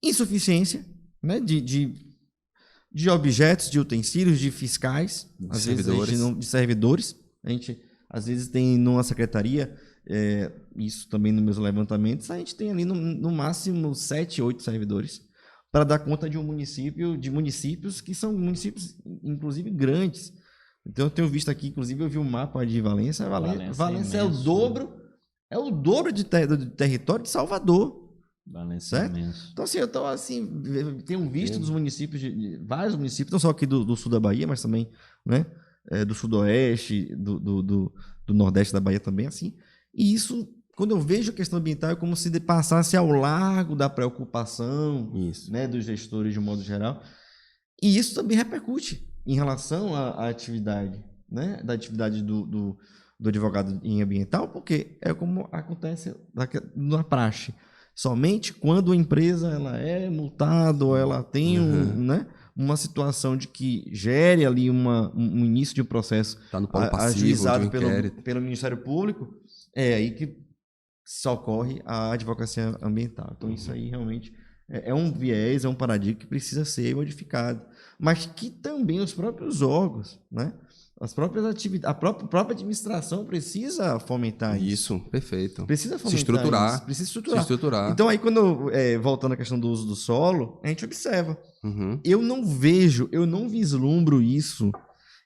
insuficiência, né? de objetos, de utensílios, de fiscais, às vezes de servidores. A gente, às vezes, tem numa secretaria... isso também nos meus levantamentos, a gente tem ali no máximo 7, 8 servidores para dar conta de municípios que são municípios, inclusive, grandes. Então, eu tenho visto aqui, inclusive, eu vi um mapa de Valença. Valença é o dobro de território de Salvador. Valença é imenso. Então, tenho visto dos municípios, vários municípios, não só aqui do sul da Bahia, mas também, né, do sudoeste, do nordeste da Bahia também, assim. E isso, quando eu vejo a questão ambiental, é como se passasse ao largo da preocupação, né, dos gestores de um modo geral. E isso também repercute em relação à atividade, né, da atividade do advogado em ambiental, porque é como acontece na praxe. Somente quando a empresa ela é multada ou ela tem né, uma situação de que gere ali um início de um processo ajuizado pelo Ministério Público, é aí que socorre a advocacia ambiental. Então, isso aí realmente é um viés, é um paradigma que precisa ser modificado. Mas que também os próprios órgãos, né, as próprias atividades, a própria administração precisa fomentar isso. Isso, perfeito. Precisa fomentar se estruturar. isso. Precisa estruturar. Então, aí, quando voltando à questão do uso do solo, a gente observa. Eu não vislumbro isso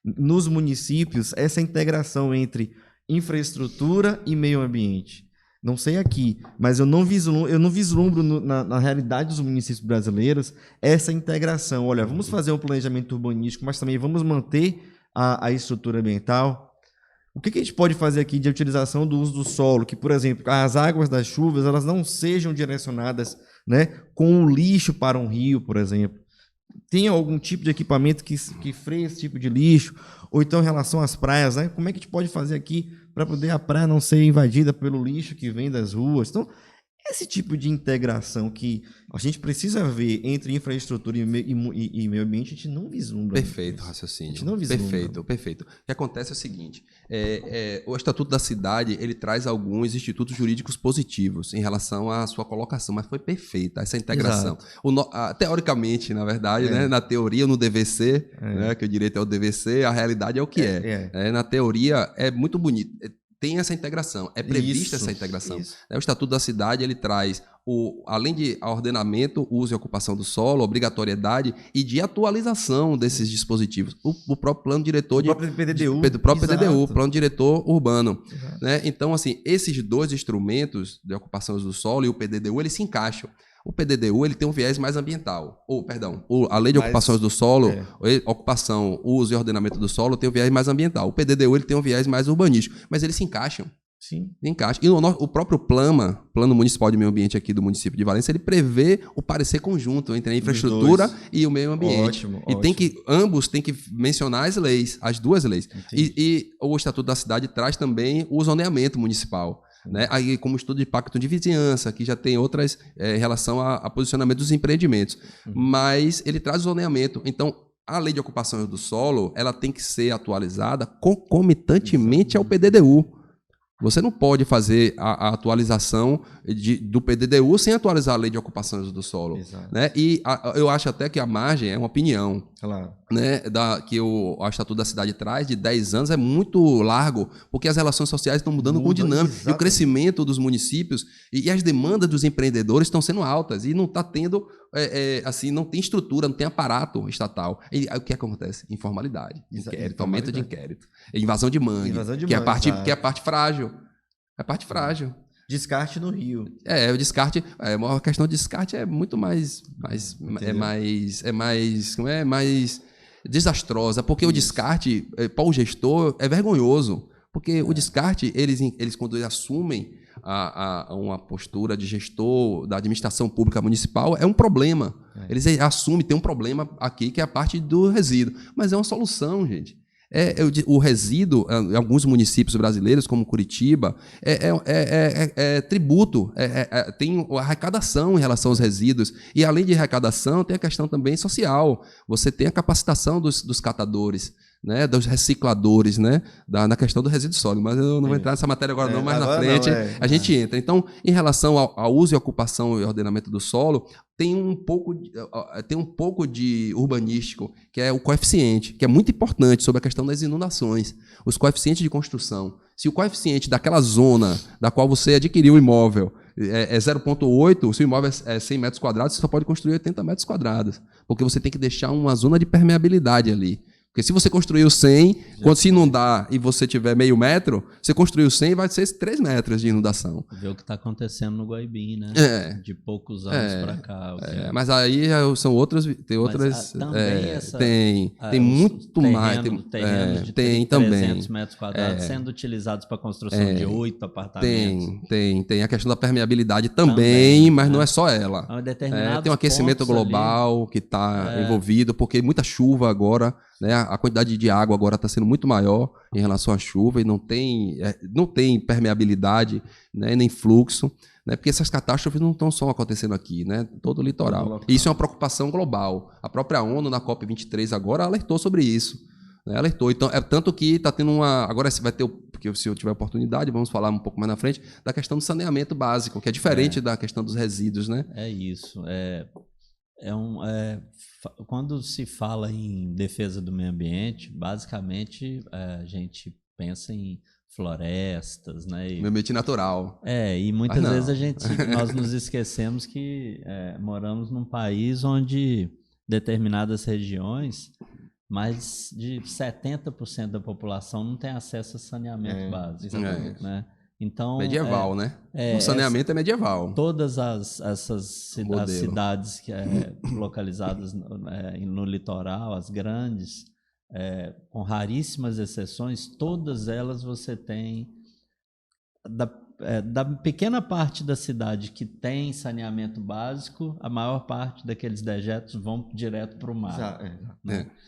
nos municípios, essa integração entre infraestrutura e meio ambiente. Não sei aqui, mas eu não vislumbro na realidade dos municípios brasileiros essa integração. Olha, vamos fazer um planejamento urbanístico, mas também vamos manter a estrutura ambiental. O que a gente pode fazer aqui de utilização do uso do solo? Que, por exemplo, as águas das chuvas elas não sejam direcionadas, né, com o lixo para um rio, por exemplo. Tem algum tipo de equipamento que freia esse tipo de lixo? Ou então em relação às praias, né? Como é que a gente pode fazer aqui para poder a praia não ser invadida pelo lixo que vem das ruas? Então, esse tipo de integração que a gente precisa ver entre infraestrutura e meio ambiente, a gente não vislumbra. Perfeito, raciocínio. A gente não vislumbra. Perfeito. O que acontece é o seguinte, o Estatuto da Cidade, ele traz alguns institutos jurídicos positivos em relação à sua colocação, mas foi perfeita essa integração. Teoricamente, na verdade, né, na teoria, no DVC, né, que o direito é o DVC, a realidade é o que na teoria, é muito bonito. Tem essa integração, é prevista essa integração. O Estatuto da Cidade, ele traz, além de ordenamento, uso e ocupação do solo, obrigatoriedade e de atualização desses dispositivos. O próprio plano diretor do próprio PDDU. PDDU, plano diretor urbano. Né? Então, assim, esses dois instrumentos de ocupação do solo e o PDDU, eles se encaixam. O PDDU ele tem um viés mais ambiental. A Lei de Ocupações do Solo, ocupação, uso e ordenamento do solo tem um viés mais ambiental. O PDDU ele tem um viés mais urbanístico, mas eles se encaixam. Sim. E o próprio Plano Municipal de Meio Ambiente aqui do município de Valença, ele prevê o parecer conjunto entre a infraestrutura e o meio ambiente. Ambos têm que mencionar as leis, as duas leis. E o Estatuto da Cidade traz também o zoneamento municipal. Né? Aí, como estudo de pacto de vizinhança, que já tem outras em relação a posicionamento dos empreendimentos. Mas ele traz o zoneamento. Então, a lei de ocupação do solo ela tem que ser atualizada concomitantemente ao PDDU. Você não pode fazer a atualização do PDDU sem atualizar a lei de ocupações do solo. Né? E eu acho até que a margem é uma opinião. Claro. Né, que o Estatuto da Cidade traz de 10 anos é muito largo, porque as relações sociais estão mudando com dinâmica. E o crescimento dos municípios e as demandas dos empreendedores estão sendo altas e não está tendo, assim, não tem estrutura, não tem aparato estatal. E aí, o que acontece? Informalidade, inquérito, aumento de inquérito, invasão de mangue, que é a parte frágil. É a parte frágil. Descarte no rio. O descarte, uma questão de descarte é muito mais desastrosa, porque o descarte para o gestor é vergonhoso, porque o descarte eles quando eles assumem uma postura de gestor da administração pública municipal é um problema. Eles assumem, tem um problema aqui que é a parte do resíduo, mas é uma solução, gente. O resíduo, em alguns municípios brasileiros, como Curitiba, é tributo, tem arrecadação em relação aos resíduos. E, além de arrecadação, tem a questão também social. Você tem a capacitação dos catadores, né, dos recicladores, né, na questão do resíduo sólido. Mas eu não vou entrar nessa matéria agora, não, mais na frente a gente entra. Então, em relação ao uso e ocupação e ordenamento do solo, tem um pouco de urbanístico, que é o coeficiente, que é muito importante sobre a questão das inundações. Os coeficientes de construção. Se o coeficiente daquela zona da qual você adquiriu o imóvel é 0,8, se o imóvel é 100 metros quadrados, você só pode construir 80 metros quadrados, porque você tem que deixar uma zona de permeabilidade ali. Porque se você construiu 100, Quando se inundar e você tiver meio metro, você construiu 100, vai ser 3 metros de inundação. Ver o que está acontecendo no Guaibim, né? De poucos anos para cá. Mas aí são outras, tem outras. Tem muito mais. Terrenos de 300 metros quadrados sendo utilizados para a construção de 8 apartamentos. Tem a questão da permeabilidade também, mas não é só ela. Tem um aquecimento global ali que está envolvido, porque muita chuva agora, né? A quantidade de água agora está sendo muito maior em relação à chuva e não tem permeabilidade, né? Nem fluxo, né? Porque essas catástrofes não estão só acontecendo aqui, né? Todo o litoral. E isso é uma preocupação global. A própria ONU, na COP23 agora, alertou sobre isso. Né? Alertou. Então, tanto que está tendo uma... Agora vai ter, porque se eu tiver oportunidade, vamos falar um pouco mais na frente, da questão do saneamento básico, que é diferente da questão dos resíduos, né? É isso. Quando se fala em defesa do meio ambiente, basicamente a gente pensa em florestas, né? Meio ambiente natural. E muitas vezes nós nos esquecemos que moramos num país onde determinadas regiões, mais de 70% da população não tem acesso a saneamento básico. Né? Então, medieval, né? O saneamento é medieval. Todas essas cidades que localizadas no litoral, as grandes, com raríssimas exceções, todas elas você tem... Da pequena parte da cidade que tem saneamento básico, a maior parte daqueles dejetos vão direto para o mar.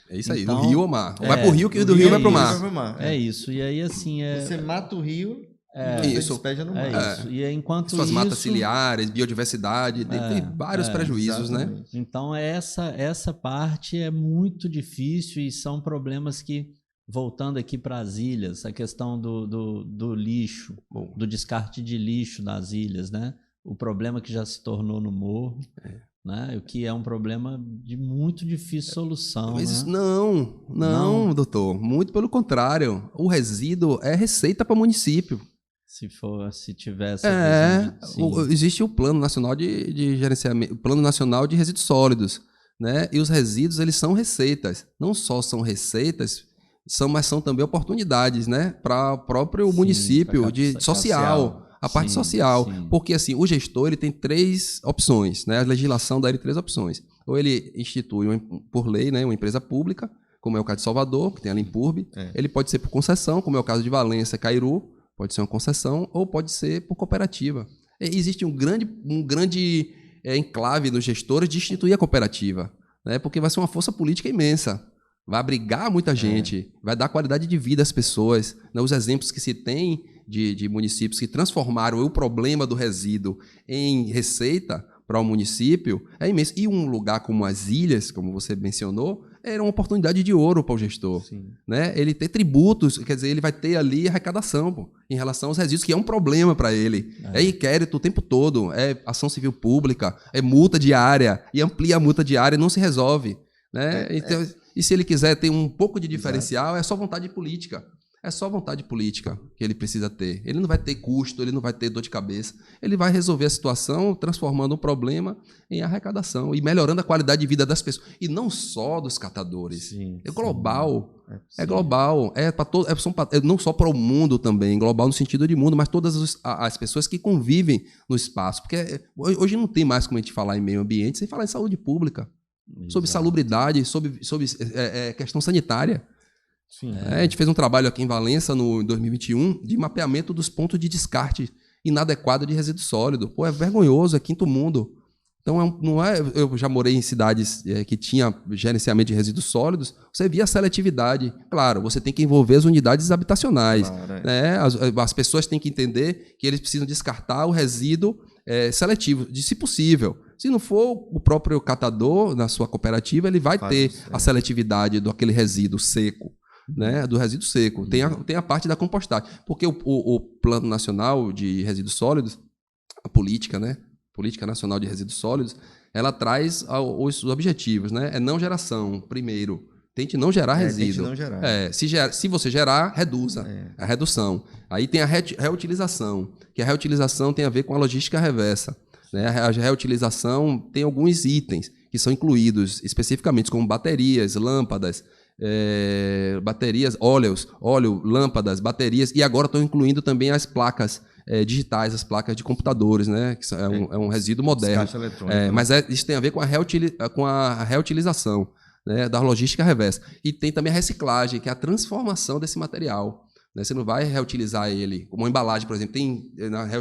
É isso aí, do rio ao mar. Vai para o rio, que do rio vai para o mar. É isso. E aí, assim... Você mata o rio... Isso. Despeja no mar. Isso. E enquanto suas matas ciliares, biodiversidade, tem vários prejuízos, exatamente. Né? Então, essa parte é muito difícil e são problemas que, voltando aqui para as ilhas, a questão do lixo, do descarte de lixo nas ilhas, né? O problema que já se tornou no morro, né? O que é um problema de muito difícil solução. Mas né? Não, doutor. Muito pelo contrário. O resíduo é receita para o município. Se tivesse... Existe o Plano Nacional de Gerenciamento, o Plano Nacional de Resíduos Sólidos, né? E os resíduos, eles são receitas. Não só são receitas, mas são também oportunidades, né? Para o próprio município, social. A parte social. Porque assim, o gestor ele tem 3 opções, né? A legislação dá ele 3 opções. Ou ele institui, por lei, né, uma empresa pública, como é o caso de Salvador, que tem a Limpurb. Ele pode ser por concessão, como é o caso de Valência, Cairu. Pode ser uma concessão ou pode ser por cooperativa. Existe um grande enclave nos gestores de instituir a cooperativa, né? Porque vai ser uma força política imensa. Vai abrigar muita gente, vai dar qualidade de vida às pessoas. Né? Os exemplos que se tem de municípios que transformaram o problema do resíduo em receita para o município é imenso. E um lugar como as ilhas, como você mencionou, era uma oportunidade de ouro para o gestor. Né? Ele ter tributos, quer dizer, ele vai ter ali arrecadação em relação aos resíduos, que é um problema para ele. É inquérito o tempo todo, é ação civil pública, é multa diária, e amplia a multa diária e não se resolve. Né? Então, e se ele quiser ter um pouco de diferencial, é só vontade política. É só vontade política que ele precisa ter. Ele não vai ter custo, ele não vai ter dor de cabeça. Ele vai resolver a situação transformando um problema em arrecadação e melhorando a qualidade de vida das pessoas. E não só dos catadores. É global. É global. Não só para o mundo também, global no sentido de mundo, mas todas as pessoas que convivem no espaço. Porque hoje não tem mais como a gente falar em meio ambiente sem falar em saúde pública. Sobre salubridade, sobre questão sanitária. A gente fez um trabalho aqui em Valença, em 2021, de mapeamento dos pontos de descarte inadequado de resíduo sólido. É vergonhoso, é quinto mundo. Então, eu já morei em cidades que tinha gerenciamento de resíduos sólidos, você via a seletividade. Claro, você tem que envolver as unidades habitacionais. Né? As pessoas têm que entender que eles precisam descartar o resíduo seletivo, se possível. Se não for o próprio catador, na sua cooperativa, ele vai ter a seletividade daquele resíduo seco. Né, do resíduo seco. Tem a parte da compostagem. Porque o Plano Nacional de Resíduos Sólidos, a política, né, Política Nacional de Resíduos Sólidos, ela traz os objetivos. Né? É não geração, primeiro. Tente não gerar resíduo. Tente não gerar. Se você gerar, reduza. A redução. Aí tem a reutilização, que a reutilização tem a ver com a logística reversa. Né? A reutilização tem alguns itens que são incluídos especificamente, como baterias, lâmpadas, baterias, óleo, lâmpadas, baterias, e agora estão incluindo também as placas digitais, as placas de computadores, né? Que é um resíduo moderno. Descarte eletrônico, Mas isso tem a ver com a reutilização, né, da logística reversa. E tem também a reciclagem, que é a transformação desse material. Né? Você não vai reutilizar ele. Como uma embalagem, por exemplo,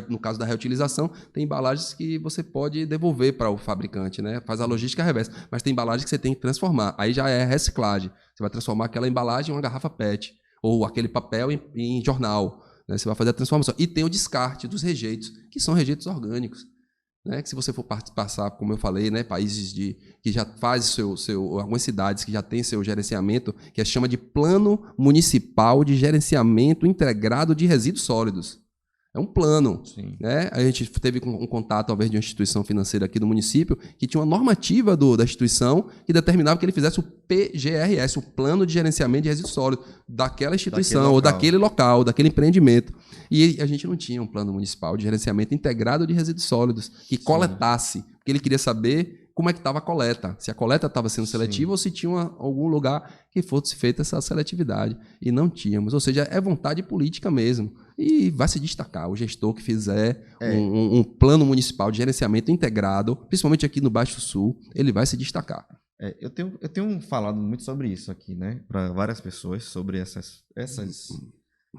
no caso da reutilização, tem embalagens que você pode devolver para o fabricante, né? Faz a logística reversa. Mas tem embalagens que você tem que transformar. Aí já é reciclagem. Você vai transformar aquela embalagem em uma garrafa PET, ou aquele papel em jornal. Né? Você vai fazer a transformação. E tem o descarte dos rejeitos, que são rejeitos orgânicos. Né? Que se você for passar, como eu falei, né, países que já fazem algumas cidades que já têm seu gerenciamento, que chama de Plano Municipal de Gerenciamento Integrado de Resíduos Sólidos. É um plano. Né? A gente teve um contato, talvez, de uma instituição financeira aqui do município, que tinha uma normativa da instituição que determinava que ele fizesse o PGRS, o Plano de Gerenciamento de Resíduos Sólidos, daquela instituição ou daquele local, daquele empreendimento. E a gente não tinha um plano municipal de gerenciamento integrado de resíduos sólidos que coletasse, porque ele queria saber como é que estava a coleta, se a coleta estava sendo seletiva ou se tinha algum lugar que fosse feita essa seletividade. E não tínhamos, ou seja, é vontade política mesmo. E vai se destacar o gestor que fizer um plano municipal de gerenciamento integrado, principalmente aqui no Baixo Sul, ele vai se destacar. Eu tenho falado muito sobre isso aqui, né, para várias pessoas, sobre essas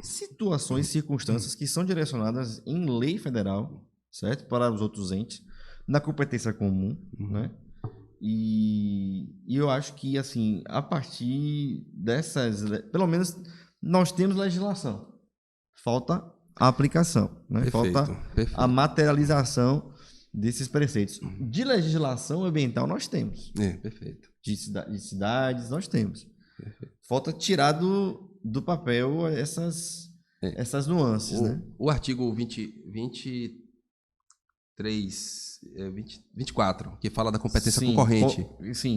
situações, circunstâncias que são direcionadas em lei federal, certo? Para os outros entes, na competência comum, né? E eu acho que, assim, a partir dessas... Pelo menos nós temos legislação. Falta a aplicação, né? Perfeito, Falta a materialização desses preceitos. De legislação ambiental nós temos. Perfeito. De cidades nós temos. Perfeito. Falta tirar do papel essas nuances, né? O artigo 24, que fala da competência concorrente.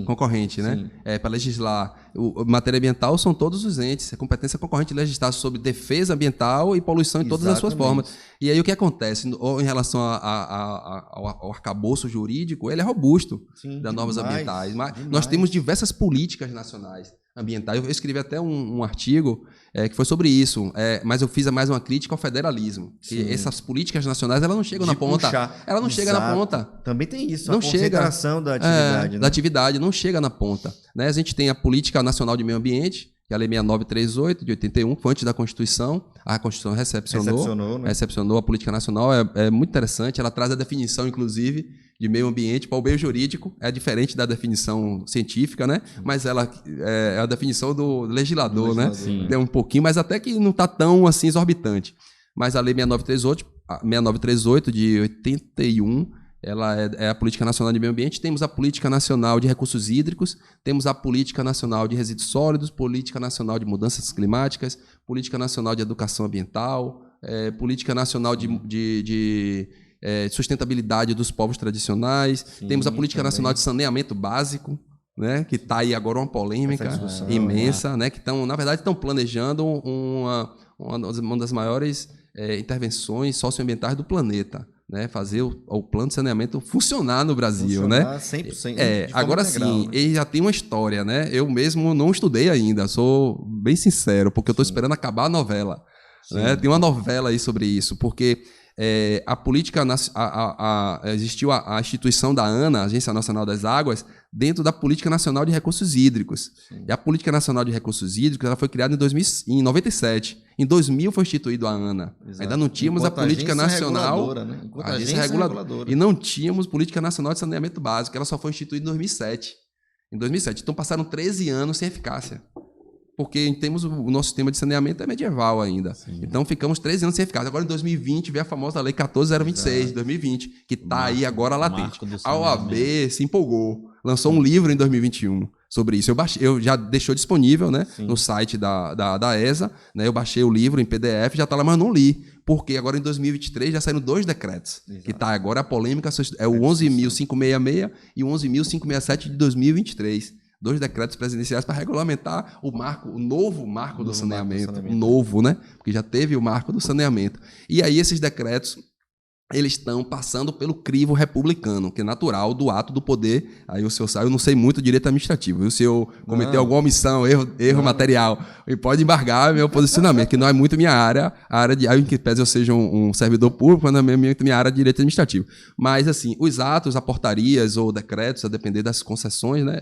Concorrente, né? Sim. Para legislar. A matéria ambiental são todos os entes. A competência concorrente legislar sobre defesa ambiental e poluição em todas as suas formas. E aí o que acontece em relação ao arcabouço jurídico? Ele é robusto das normas ambientais. Mas nós temos diversas políticas nacionais ambientais. Eu escrevi até um artigo que foi sobre isso, mas eu fiz mais uma crítica ao federalismo. Que essas políticas nacionais elas não chegam na ponta. Ela não chega na ponta. Também tem isso, não a concentração da atividade. Da atividade não chega na ponta. Né? A gente tem a Política Nacional de Meio Ambiente, que é a Lei 6938, de 81, foi antes da Constituição. A Constituição recepcionou a Política Nacional. É muito interessante. Ela traz a definição, inclusive, de meio ambiente para o meio jurídico. É diferente da definição científica, né? Mas ela é a definição do legislador, né? Tem um pouquinho, mas até que não está tão assim exorbitante. Mas a Lei 6938 de 81, ela é a Política Nacional de Meio Ambiente. Temos a Política Nacional de Recursos Hídricos, temos a Política Nacional de Resíduos Sólidos, Política Nacional de Mudanças Climáticas, Política Nacional de Educação Ambiental, Política Nacional de Sustentabilidade dos Povos Tradicionais, temos a Política Nacional de Saneamento Básico, né, que está aí agora uma polêmica imensa, né, que na verdade estão planejando uma das maiores intervenções socioambientais do planeta. Né, fazer o plano de saneamento funcionar no Brasil, né? 100%. Agora sim, ele já tem uma história, né? Eu mesmo não estudei ainda, sou bem sincero, porque eu estou esperando acabar a novela. Né? Tem uma novela aí sobre isso, porque a política existiu a instituição da ANA, Agência Nacional das Águas, dentro da Política Nacional de Recursos Hídricos. E a Política Nacional de Recursos Hídricos ela foi criada em 97. Em 2000 foi instituído a ANA. Exato. Ainda não tínhamos a Política Nacional... Né? A agência reguladora. E não tínhamos Política Nacional de Saneamento Básico. Ela só foi instituída em 2007. Então passaram 13 anos sem eficácia. Porque temos o nosso sistema de saneamento é medieval ainda. Então ficamos 13 anos sem eficácia. Agora em 2020 veio a famosa Lei 14.026 de 2020, que está aí agora latente. A OAB se empolgou, lançou um livro em 2021 sobre isso. Eu já deixou disponível, né, no site da ESA, né, eu baixei o livro em PDF, já está lá, mas não li. Porque agora em 2023 já saíram 2 decretos. Que está agora a polêmica, é o 11.566 e o 11.567 de 2023. 2 decretos presidenciais para regulamentar o novo marco do saneamento. Novo, né? Porque já teve o marco do saneamento. E aí esses decretos eles estão passando pelo crivo republicano, que é natural do ato do poder. Aí o senhor sabe, eu não sei muito direito administrativo. Viu? Se eu cometer alguma omissão, erro material, e pode embargar meu posicionamento, que não é muito minha área, a área de, em que pese eu seja um servidor público, não é minha área de direito administrativo. Mas, assim, os atos, as portarias ou decretos, a depender das concessões, né,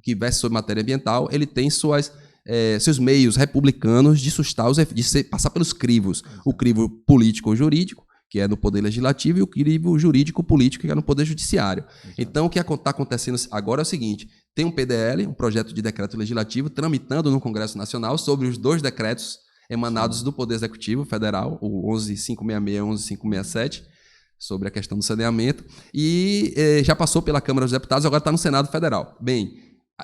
que versa sobre matéria ambiental, ele tem seus meios republicanos de sustar, de passar pelos crivos. O crivo político ou jurídico, que é no Poder Legislativo, e o crivo jurídico-político, que é no Poder Judiciário. Então, o que está acontecendo agora é o seguinte, tem um PDL, um projeto de decreto legislativo, tramitando no Congresso Nacional sobre os 2 decretos emanados do Poder Executivo Federal, o 11.566 e 11.567, sobre a questão do saneamento, e já passou pela Câmara dos Deputados, agora está no Senado Federal. Bem,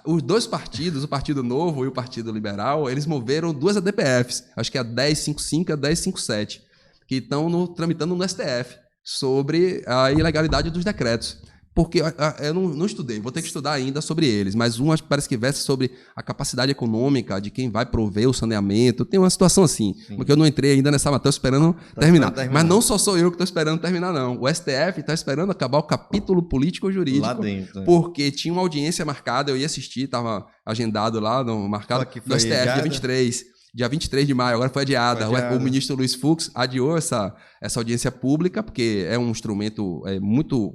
os 2 partidos, o Partido Novo e o Partido Liberal, eles moveram 2 ADPFs, acho que é a 1055 e a 1057, que estão tramitando no STF sobre a ilegalidade dos decretos. Porque eu não estudei, vou ter que estudar ainda sobre eles, mas uma parece que versa sobre a capacidade econômica de quem vai prover o saneamento. Tem uma situação assim, porque eu não entrei ainda nessa matéria, estou esperando terminar. Mas não só sou eu que estou esperando terminar, não. O STF está esperando acabar o capítulo político-jurídico. Lá dentro. Porque tinha uma audiência marcada, eu ia assistir, estava agendado lá, marcado no STF, dia 23. Dia 23 de maio, agora foi adiada. O ministro Luiz Fux adiou essa audiência pública, porque é um instrumento muito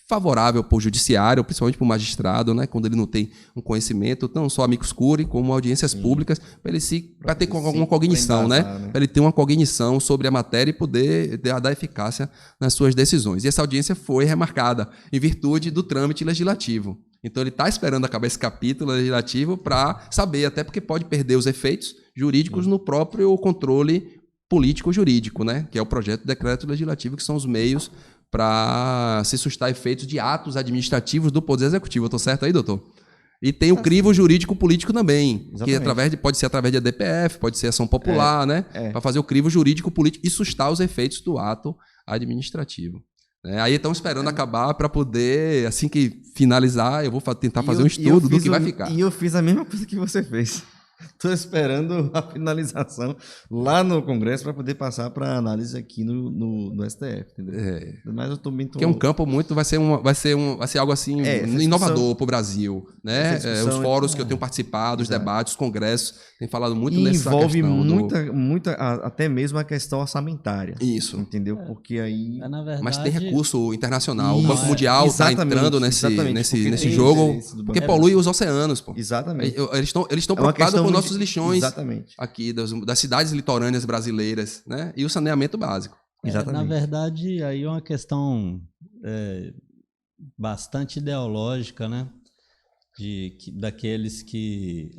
favorável para o judiciário, principalmente para o magistrado, né, quando ele não tem um conhecimento, não só amicus curiae, como audiências públicas, para ter alguma cognição, né? Para ele ter uma cognição sobre a matéria e poder dar eficácia nas suas decisões. E essa audiência foi remarcada em virtude do trâmite legislativo. Então, ele está esperando acabar esse capítulo legislativo para saber, até porque pode perder os efeitos jurídicos no próprio controle político-jurídico, né? Que é o projeto de decreto legislativo, que são os meios para se sustar efeitos de atos administrativos do Poder Executivo. Eu estou certo aí, doutor? E tem o crivo jurídico-político também, exatamente. Que pode ser através de ADPF, pode ser ação popular, né? Para fazer o crivo jurídico-político e sustar os efeitos do ato administrativo. Aí estão esperando acabar para poder, assim que finalizar, eu vou tentar fazer um estudo do que vai ficar. E eu fiz a mesma coisa que você fez. Estou esperando a finalização lá no Congresso para poder passar para análise aqui no STF, entendeu? Mas eu também tô... Que é um campo muito, vai ser algo assim inovador para o Brasil, né? Os fóruns que eu tenho participado, os debates, os congressos, tem falado muito nessa envolve questão muita até mesmo a questão orçamentária. Isso, entendeu? Porque aí, na verdade... mas tem recurso internacional, o Banco Mundial está entrando nesse jogo, porque polui os oceanos, pô. Exatamente. Eles estão preocupados com nossos lixões aqui das cidades litorâneas brasileiras, né? E o saneamento básico. Exatamente. Na verdade, aí é uma questão bastante ideológica, né? Daqueles que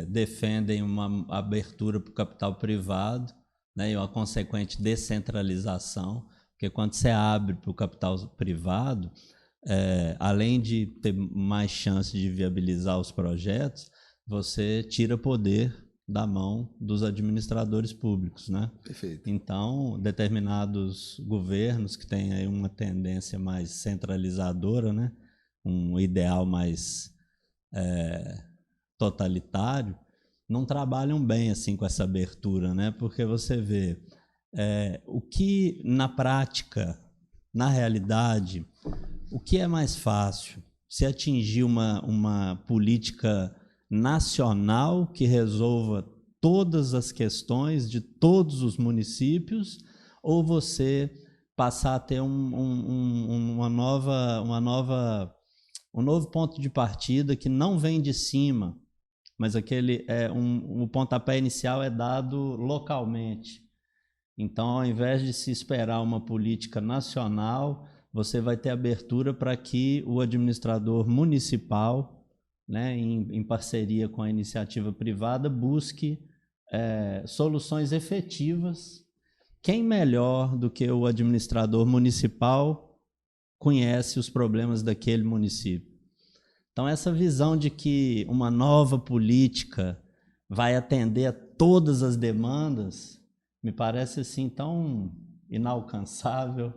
defendem uma abertura para o capital privado, né? E uma consequente descentralização, porque quando você abre para o capital privado, além de ter mais chance de viabilizar os projetos, você tira poder da mão dos administradores públicos, né? Perfeito. Então, determinados governos que têm aí uma tendência mais centralizadora, né? Um ideal mais totalitário, não trabalham bem assim com essa abertura, né? Porque você vê o que na prática, na realidade, o que é mais fácil? Se atingir uma política nacional que resolva todas as questões de todos os municípios, ou você passar a ter um novo ponto de partida que não vem de cima, mas o pontapé inicial é dado localmente. Então, ao invés de se esperar uma política nacional, você vai ter abertura para que o administrador municipal, né, em parceria com a iniciativa privada, busque soluções efetivas. Quem melhor do que o administrador municipal conhece os problemas daquele município? Então, essa visão de que uma nova política vai atender a todas as demandas me parece assim tão inalcançável.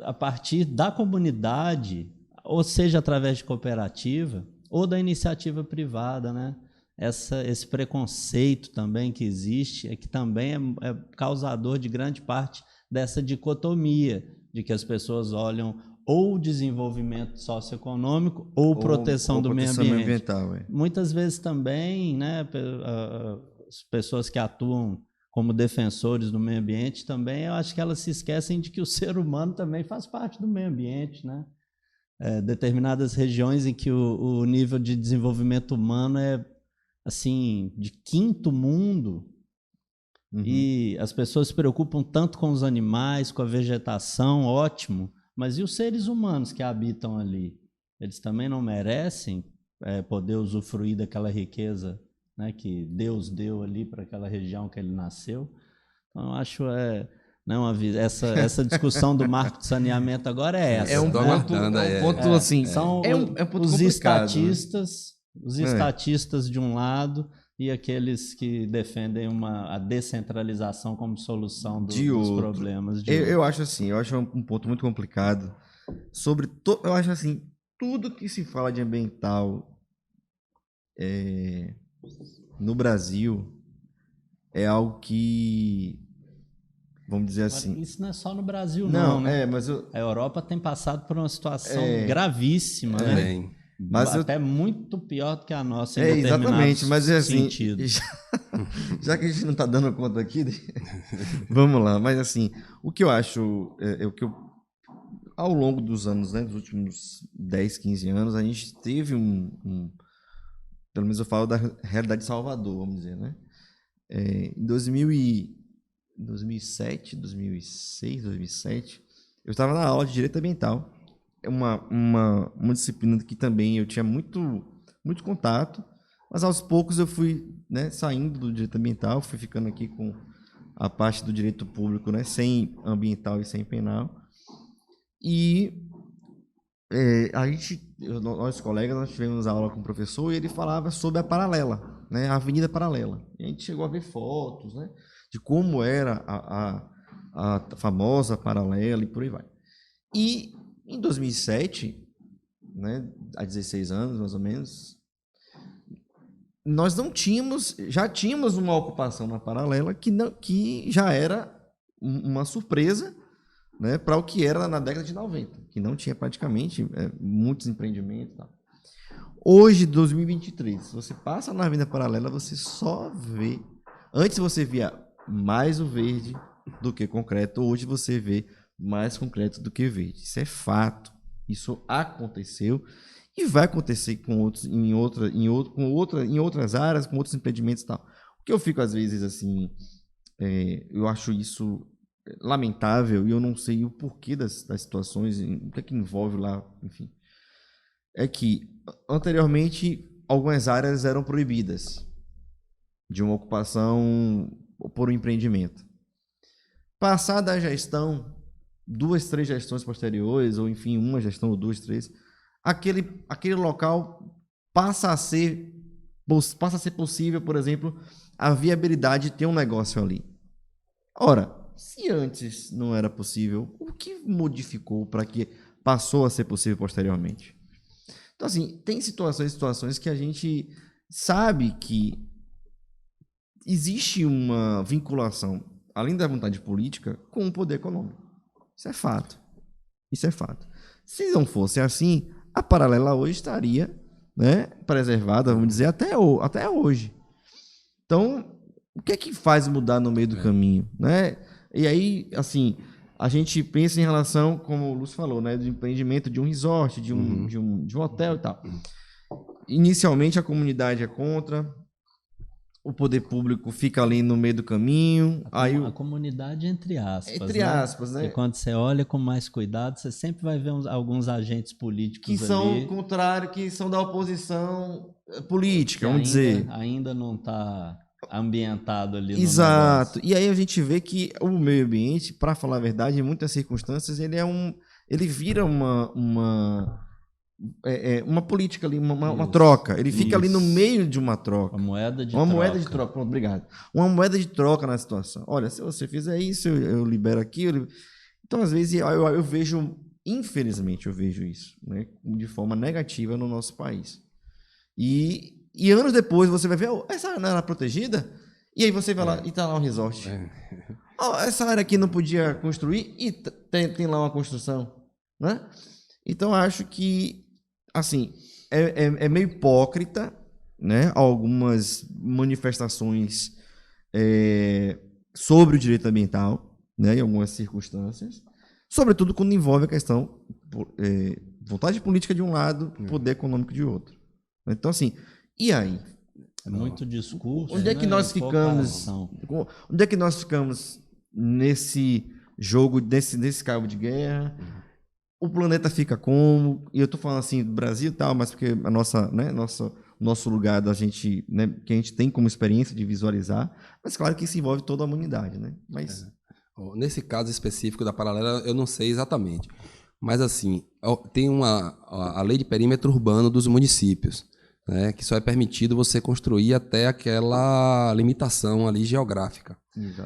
A partir da comunidade, ou seja, através de cooperativa, ou da iniciativa privada, né? esse preconceito também que existe, que também é causador de grande parte dessa dicotomia, de que as pessoas olham ou desenvolvimento socioeconômico ou proteção do meio ambiente. Ambiental, Muitas vezes também, né, as pessoas que atuam como defensores do meio ambiente também, eu acho que elas se esquecem de que o ser humano também faz parte do meio ambiente, né? Determinadas regiões em que o nível de desenvolvimento humano é assim de quinto mundo, e as pessoas se preocupam tanto com os animais, com a vegetação, ótimo, mas e os seres humanos que habitam ali? Eles também não merecem poder usufruir daquela riqueza, né, que Deus deu ali para aquela região que ele nasceu? Então, eu acho essa discussão do marco de saneamento agora é essa. É um ponto assim, são os estatistas de um lado e aqueles que defendem a descentralização como solução dos problemas. Eu acho assim, um ponto muito complicado. Eu acho assim, tudo que se fala de ambiental no Brasil é algo que, vamos dizer assim... Isso não é só no Brasil, não, né? Mas a Europa tem passado por uma situação gravíssima, né? Mas até muito pior do que a nossa em exatamente, mas é assim, sentidos. Já que a gente não está dando conta aqui, vamos lá. Mas assim, o que eu acho, ao longo dos anos, né, dos últimos 10, 15 anos, a gente teve pelo menos eu falo da realidade de Salvador, vamos dizer, né? Em 2007, 2006, 2007, eu estava na aula de Direito Ambiental, uma disciplina que também eu tinha muito contato, mas aos poucos eu fui, né, saindo do Direito Ambiental, fui ficando aqui com a parte do Direito Público, né, sem ambiental e sem penal, e nós colegas, nós tivemos aula com o professor e ele falava sobre a paralela, né, a Avenida Paralela. E a gente chegou a ver fotos, né, de como era a famosa paralela e por aí vai. E em 2007, né, há 16 anos mais ou menos, nós já tínhamos uma ocupação na paralela que já era uma surpresa, né, para o que era na década de 90, que não tinha praticamente muitos empreendimentos e tal. Hoje, 2023, se você passa na Avenida Paralela, você só vê... Antes você via mais o verde do que concreto, hoje você vê mais concreto do que verde. Isso é fato. Isso aconteceu e vai acontecer em outras áreas, com outros empreendimentos e tal. O que eu fico, às vezes, assim... eu acho isso lamentável e eu não sei o porquê das situações, o que é que envolve lá, enfim. É que, anteriormente, algumas áreas eram proibidas de uma ocupação por um empreendimento. Passada a gestão, 2, 3 gestões posteriores, ou enfim, uma gestão ou 2, 3, aquele local passa a ser possível, por exemplo, a viabilidade de ter um negócio ali. Ora, se antes não era possível, o que modificou para que passou a ser possível posteriormente? Então, assim, tem situações que a gente sabe que existe uma vinculação, além da vontade política, com o poder econômico. Isso é fato. Se não fosse assim, a paralela hoje estaria, né, preservada, vamos dizer, até hoje. Então, o que é que faz mudar no meio do caminho, né? E aí, assim, a gente pensa em relação, como o Lúcio falou, né, do empreendimento de um resort, de um hotel e tal. Inicialmente, a comunidade é contra, o poder público fica ali no meio do caminho. A comunidade, entre aspas, né? Porque quando você olha com mais cuidado, você sempre vai ver alguns agentes políticos que são contrários, que são da oposição política, vamos dizer. Ainda não está ambientado ali no Exato. E aí a gente vê que o meio ambiente, para falar a verdade, em muitas circunstâncias, ele vira uma política ali, uma troca. Ele fica ali no meio de uma troca. Uma moeda de troca. Pronto, obrigado. Uma moeda de troca na situação. Olha, se você fizer isso, eu libero aqui. Então, às vezes, eu vejo, infelizmente, eu vejo isso, né, de forma negativa no nosso país. E E anos depois você vai ver, essa área não era protegida? E aí você vai lá e tá lá um resort. Essa área aqui não podia construir e tem lá uma construção, né? Então acho que, assim, é meio hipócrita, né? Algumas manifestações sobre o direito ambiental, né? Em algumas circunstâncias, sobretudo quando envolve a questão vontade política de um lado, poder econômico de outro. Então, assim, e aí? É muito discurso. Onde é que nós ficamos? Onde é que nós ficamos nesse jogo, nesse cabo de guerra? O planeta fica como? E eu estou falando assim do Brasil e tal, mas porque a nosso lugar da gente, né, que a gente tem como experiência de visualizar, mas claro que isso envolve toda a humanidade, né? Mas nesse caso específico da paralela, eu não sei exatamente. Mas, assim, tem a lei de perímetro urbano dos municípios, né, que só é permitido você construir até aquela limitação ali geográfica.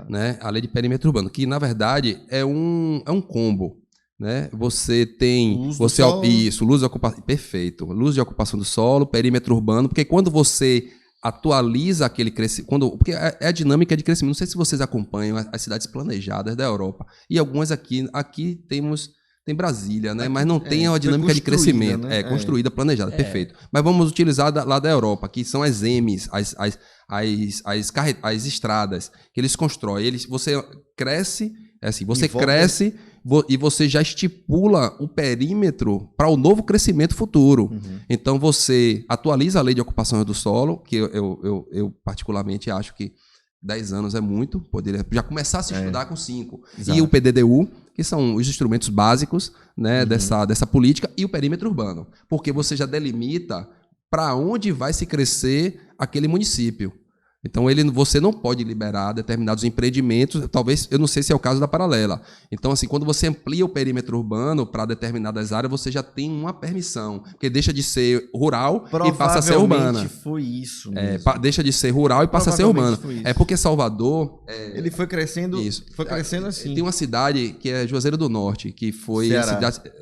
Né? A lei de perímetro urbano, que, na verdade, é um combo. Né? Você tem... luz de ocupação... Perfeito. Luz de ocupação do solo, perímetro urbano, porque quando você atualiza aquele crescimento... Porque é a dinâmica de crescimento. Não sei se vocês acompanham as cidades planejadas da Europa. E algumas aqui tem Brasília, né? Mas não tem a dinâmica de crescimento. Né? Construída, planejada, perfeito. Mas vamos utilizar lá da Europa, que são as EMEs, as estradas, que eles constroem. Você cresce, cresce e você já estipula o perímetro para o novo crescimento futuro. Então, você atualiza a lei de ocupação do solo, que eu particularmente acho que 10 anos é muito, poderia já começar a se estudar com 5. Exato. E o PDDU, que são os instrumentos básicos, né, dessa política, e o perímetro urbano, porque você já delimita para onde vai se crescer aquele município. Então, você não pode liberar determinados empreendimentos, talvez, eu não sei se é o caso da paralela. Então, assim, quando você amplia o perímetro urbano para determinadas áreas, você já tem uma permissão, porque deixa de ser rural e passa a ser urbana. Foi isso mesmo. Deixa de ser rural e passa a ser urbana. É porque Salvador... ele foi crescendo, assim. Tem uma cidade que é Juazeiro do Norte, que foi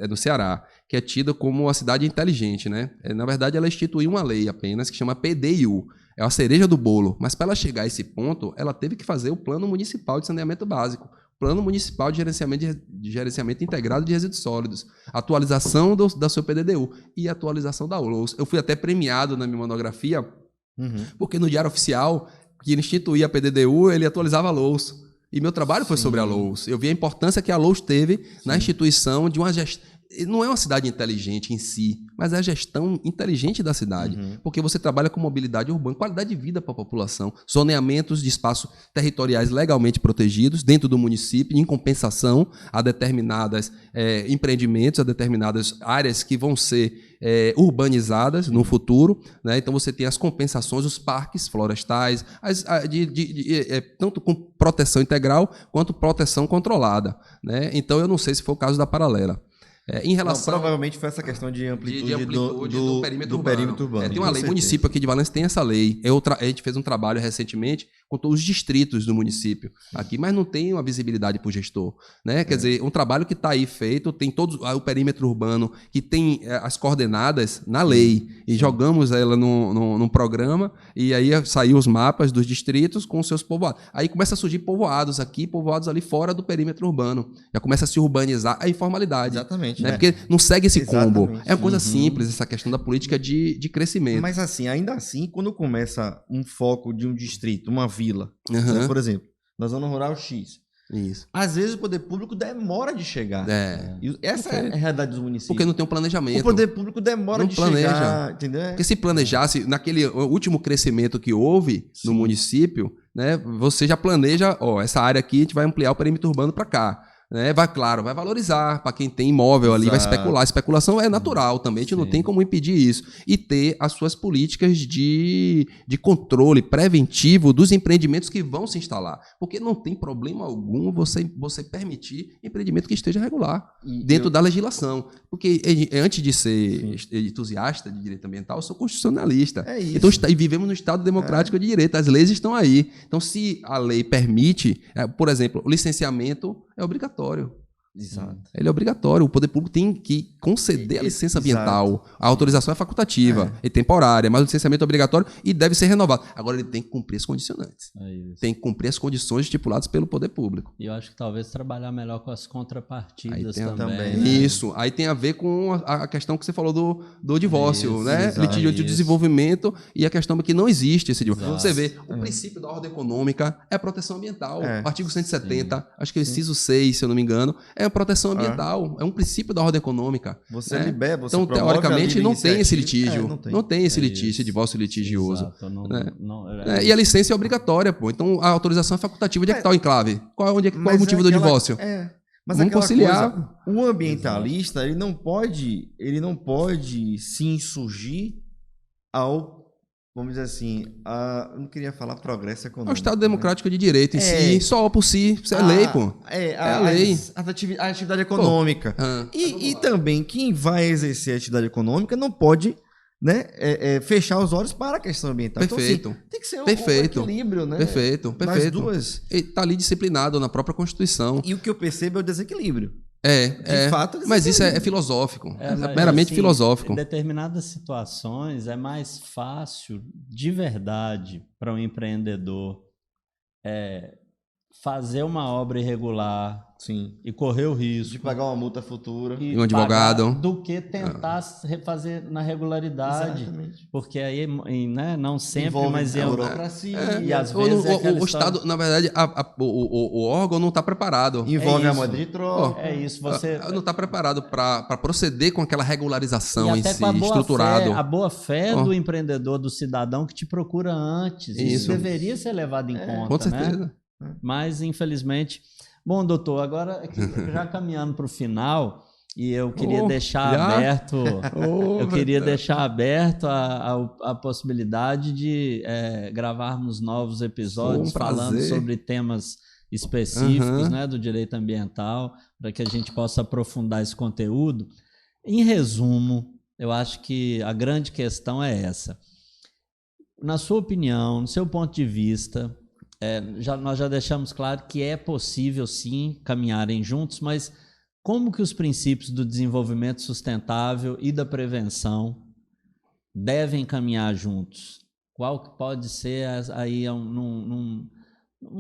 no Ceará, que é tida como a cidade inteligente, né? Na verdade, ela instituiu uma lei apenas que chama PDIU. É a cereja do bolo, mas para ela chegar a esse ponto, ela teve que fazer o Plano Municipal de Saneamento Básico, Plano Municipal de Gerenciamento Integrado de Resíduos Sólidos, atualização da sua PDDU e atualização da LOUS. Eu fui até premiado na minha monografia, porque no Diário Oficial, que ele instituía a PDDU, ele atualizava a LOUS. E meu trabalho foi sobre a LOUS. Eu vi a importância que a LOUS teve na instituição de uma gestão. Não é uma cidade inteligente em si, mas é a gestão inteligente da cidade. Porque você trabalha com mobilidade urbana, qualidade de vida para a população, zoneamentos de espaços territoriais legalmente protegidos dentro do município, em compensação a determinados empreendimentos, a determinadas áreas que vão ser urbanizadas no futuro. Né? Então você tem as compensações, os parques florestais, tanto com proteção integral quanto proteção controlada. Né? Então eu não sei se foi o caso da paralela. Em relação... provavelmente foi essa questão de amplitude do perímetro urbano. Tem uma lei, o município aqui de Valença tem essa lei. A gente fez um trabalho recentemente com todos os distritos do município aqui, mas não tem uma visibilidade para o gestor. Né? Quer dizer, um trabalho que está aí feito, tem todo o perímetro urbano, que tem as coordenadas na lei, e jogamos ela num programa, e aí saiu os mapas dos distritos com os seus povoados. Aí começa a surgir povoados aqui, povoados ali fora do perímetro urbano. Já começa a se urbanizar a informalidade. Exatamente. Né? Porque não segue esse combo. É uma coisa simples, essa questão da política de crescimento. Mas assim, ainda assim, quando começa um foco de um distrito, uma vila, né? Por exemplo, na zona rural X, isso. Às vezes o poder público demora de chegar. Essa é a realidade dos municípios. Porque não tem um planejamento. O poder público demora de chegar, entendeu? Porque se planejasse, naquele último crescimento que houve no município, né, você já planeja, essa área aqui a gente vai ampliar o perímetro urbano para cá. Vai valorizar para quem tem imóvel ali, vai especular. A especulação é natural também, a gente não tem como impedir isso. E ter as suas políticas de controle preventivo dos empreendimentos que vão se instalar. Porque não tem problema algum você permitir empreendimento que esteja regular, dentro da legislação. Porque antes de ser entusiasta de direito ambiental, eu sou constitucionalista. Então, vivemos no Estado democrático de direito, as leis estão aí. Então, se a lei permite, por exemplo, o licenciamento é obrigatório. Exato. Ele é obrigatório. O poder público tem que conceder a licença ambiental. A autorização é facultativa e temporária, mas o licenciamento é obrigatório e deve ser renovado. Agora, ele tem que cumprir as condicionantes. Tem que cumprir as condições estipuladas pelo poder público. E eu acho que talvez trabalhar melhor com as contrapartidas também. né? Isso. Aí tem a ver com a questão que você falou do divórcio, Isso, né? exato. Litígio de desenvolvimento e a questão é que não existe esse divórcio. Exato. Você vê, o princípio da ordem econômica é a proteção ambiental. O artigo 170, acho que é o inciso 6, se eu não me engano, é a proteção ambiental. É um princípio da ordem econômica. Você libera, você então, teoricamente, não tem esse litígio. Não tem esse litígio, esse divórcio litigioso. Exato, E a licença é obrigatória, pô. Então, a autorização é facultativa. Onde é que está o enclave? Qual é o motivo do divórcio? Mas vamos conciliar. Coisa, o ambientalista, ele não pode se insurgir ao, vamos dizer assim, eu não queria falar progresso econômico. É o Estado democrático de direito em si, só por si. Isso é lei, pô. A lei. A atividade econômica. E também, quem vai exercer a atividade econômica não pode, né, fechar os olhos para a questão ambiental. Perfeito. Então, assim, tem que ser um equilíbrio, né? Perfeito. Das duas. Está ali disciplinado na própria Constituição. E o que eu percebo é o desequilíbrio. De fato, mas isso é filosófico. É meramente assim, filosófico. Em determinadas situações é mais fácil, de verdade, para um empreendedor fazer uma obra irregular e correr o risco de pagar uma multa futura e um advogado do que tentar refazer na regularidade. Exatamente. Porque aí, né, não sempre, envolve mas a burocracia. E às vezes o Estado, na verdade, o órgão não está preparado. Envolve a moeda de troca. Você não está preparado para proceder com aquela regularização e em até si, com estruturado. A boa fé do empreendedor, do cidadão que te procura antes. Isso deveria ser levado em conta. Com certeza. Né? Mas, infelizmente... Bom, doutor, agora já caminhando para o final, e eu queria deixar aberto... eu queria deixar aberto a possibilidade de gravarmos novos episódios falando sobre temas específicos, né, do direito ambiental, para que a gente possa aprofundar esse conteúdo. Em resumo, eu acho que a grande questão é essa. Na sua opinião, no seu ponto de vista... nós já deixamos claro que é possível, sim, caminharem juntos, mas como que os princípios do desenvolvimento sustentável e da prevenção devem caminhar juntos? Qual que pode ser aí num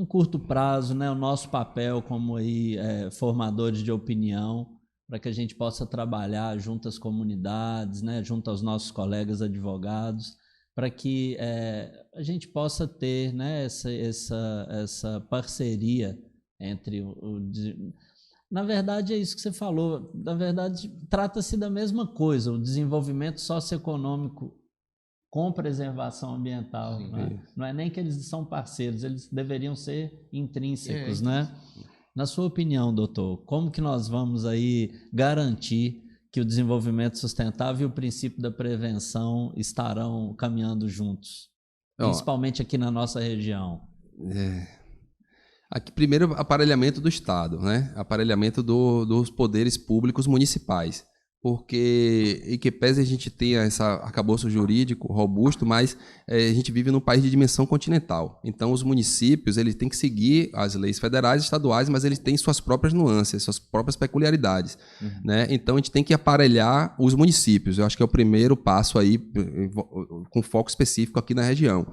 curto prazo, né, o nosso papel como aí, formadores de opinião, para que a gente possa trabalhar junto às comunidades, né, junto aos nossos colegas advogados, para que a gente possa ter, né, essa parceria entre Na verdade, é isso que você falou. Na verdade, trata-se da mesma coisa, o desenvolvimento socioeconômico com preservação ambiental. Né? Não é nem que eles são parceiros, eles deveriam ser intrínsecos. Né? Na sua opinião, doutor, como que nós vamos aí garantir que o desenvolvimento sustentável e o princípio da prevenção estarão caminhando juntos, principalmente aqui na nossa região? Aqui, primeiro, aparelhamento do Estado, né? Aparelhamento dos poderes públicos municipais, porque, em que pese a gente tenha esse arcabouço jurídico robusto, mas a gente vive num país de dimensão continental. Então, os municípios eles têm que seguir as leis federais e estaduais, mas eles têm suas próprias nuances, suas próprias peculiaridades. Né? Então, a gente tem que aparelhar os municípios. Eu acho que é o primeiro passo aí, com foco específico aqui na região.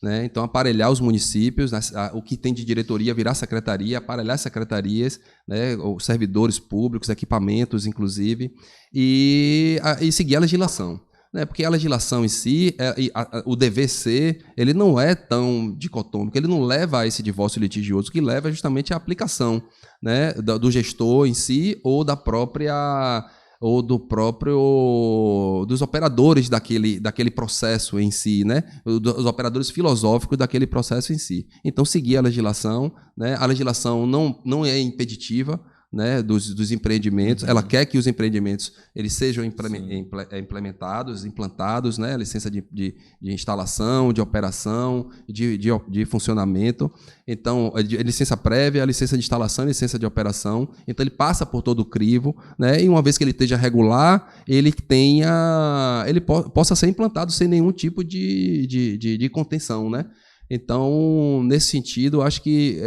Né? Então, aparelhar os municípios, o que tem de diretoria virar secretaria, aparelhar secretarias, né? Os servidores públicos, equipamentos, inclusive, e seguir a legislação. Né? Porque a legislação em si, o dever ser, ele não é tão dicotômico, ele não leva a esse divórcio litigioso, que leva justamente à aplicação, né? do gestor em si ou dos operadores daquele processo em si, né? Dos operadores filosóficos daquele processo em si. Então, seguir a legislação, né? A legislação não é impeditiva, né, dos empreendimentos. Ela quer que os empreendimentos eles sejam implantados, né, licença de instalação, de operação, de funcionamento. Então, a licença prévia, a licença de instalação, a licença de operação. Então, ele passa por todo o crivo, né, e uma vez que ele esteja regular, ele possa ser implantado sem nenhum tipo de contenção, né? Então, nesse sentido, acho que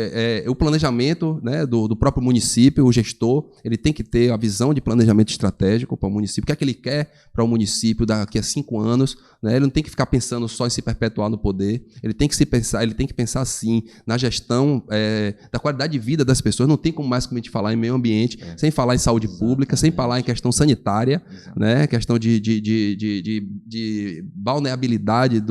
o planejamento, né, do próprio município, o gestor, ele tem que ter a visão de planejamento estratégico para o município. O que é que ele quer para o município daqui a 5 anos? Né? Ele não tem que ficar pensando só em se perpetuar no poder. Ele tem que pensar sim na gestão da qualidade de vida das pessoas. Não tem como mais como a gente falar em meio ambiente, sem falar em saúde pública, sem falar em questão sanitária, né? Questão de balneabilidade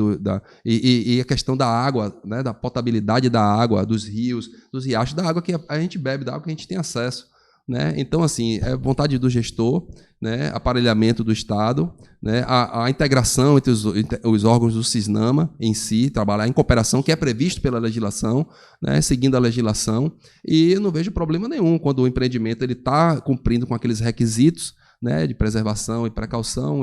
e a questão da água, né, da potabilidade da água, dos rios, dos riachos, da água que a gente bebe, da água que a gente tem acesso. Né? Então, assim, é vontade do gestor, né, aparelhamento do Estado, né, a integração entre os órgãos do Cisnama em si, trabalhar em cooperação, que é previsto pela legislação, né, seguindo a legislação, e eu não vejo problema nenhum quando o empreendimento está cumprindo com aqueles requisitos, né, de preservação e precaução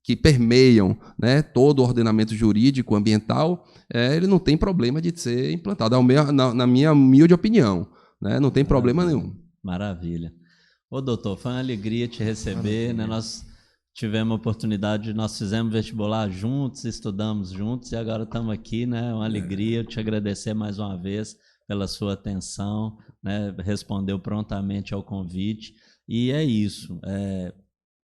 que permeiam, né, todo o ordenamento jurídico, ambiental, ele não tem problema de ser implantado, na minha humilde opinião. Né? Não tem problema nenhum. Maravilha. Ô, doutor, foi uma alegria te receber. Né? Nós tivemos a oportunidade, nós fizemos vestibular juntos, estudamos juntos e agora estamos aqui. Né? Uma alegria te agradecer mais uma vez pela sua atenção, né? Respondeu prontamente ao convite. E é isso.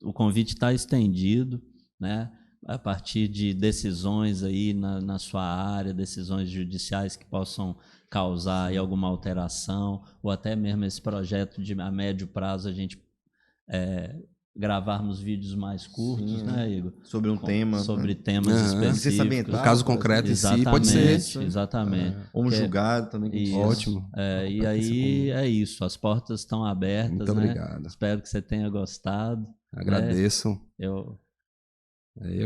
O convite está estendido, né? A partir de decisões aí na sua área, decisões judiciais que possam causar aí alguma alteração, ou até mesmo esse projeto a médio prazo a gente gravarmos vídeos mais curtos, né, Igor? Sobre um tema. Sobre temas específicos. No caso concreto em si, pode ser. Exatamente. Ou um julgado também. Ótimo. E aí é isso, as portas estão abertas. Muito obrigado. Espero que você tenha gostado. Agradeço. Eu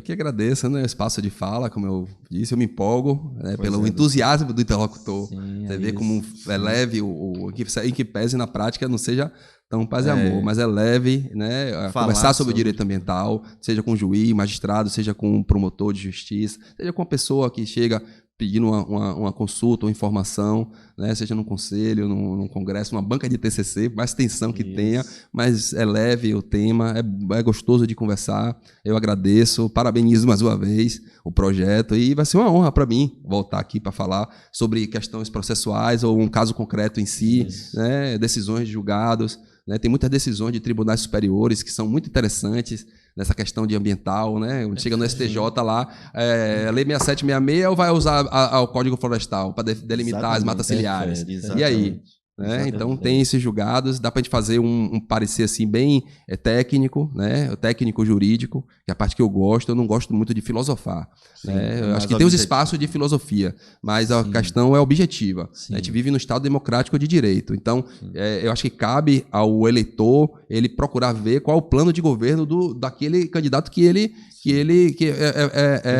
que agradeço, né, o espaço de fala, como eu disse, eu me empolgo, né, pelo entusiasmo do interlocutor. Sim, você vê como é leve, em que pese na prática não seja tão paz e amor, mas é leve, né, conversar sobre o direito ambiental, seja com juiz, magistrado, seja com um promotor de justiça, seja com uma pessoa que chega pedindo uma consulta ou informação, né, seja num conselho, num congresso, numa banca de TCC, mais tensão que tenha, mas é leve o tema, é gostoso de conversar, eu agradeço, parabenizo mais uma vez o projeto e vai ser uma honra para mim voltar aqui para falar sobre questões processuais ou um caso concreto em si, né, decisões de julgados, né, tem muitas decisões de tribunais superiores que são muito interessantes nessa questão de ambiental, né? Chega no STJ lá, a Lei 6766 ou vai usar o Código Florestal para delimitar as matas ciliares? E aí? Né? Então tem esses julgados, dá para a gente fazer um parecer assim bem técnico, né? Técnico jurídico, que é a parte que eu não gosto muito de filosofar. Né? Eu acho que tem os espaços de filosofia, mas a questão é objetiva. A gente vive no Estado democrático de direito, então eu acho que cabe ao eleitor ele procurar ver qual é o plano de governo daquele candidato que é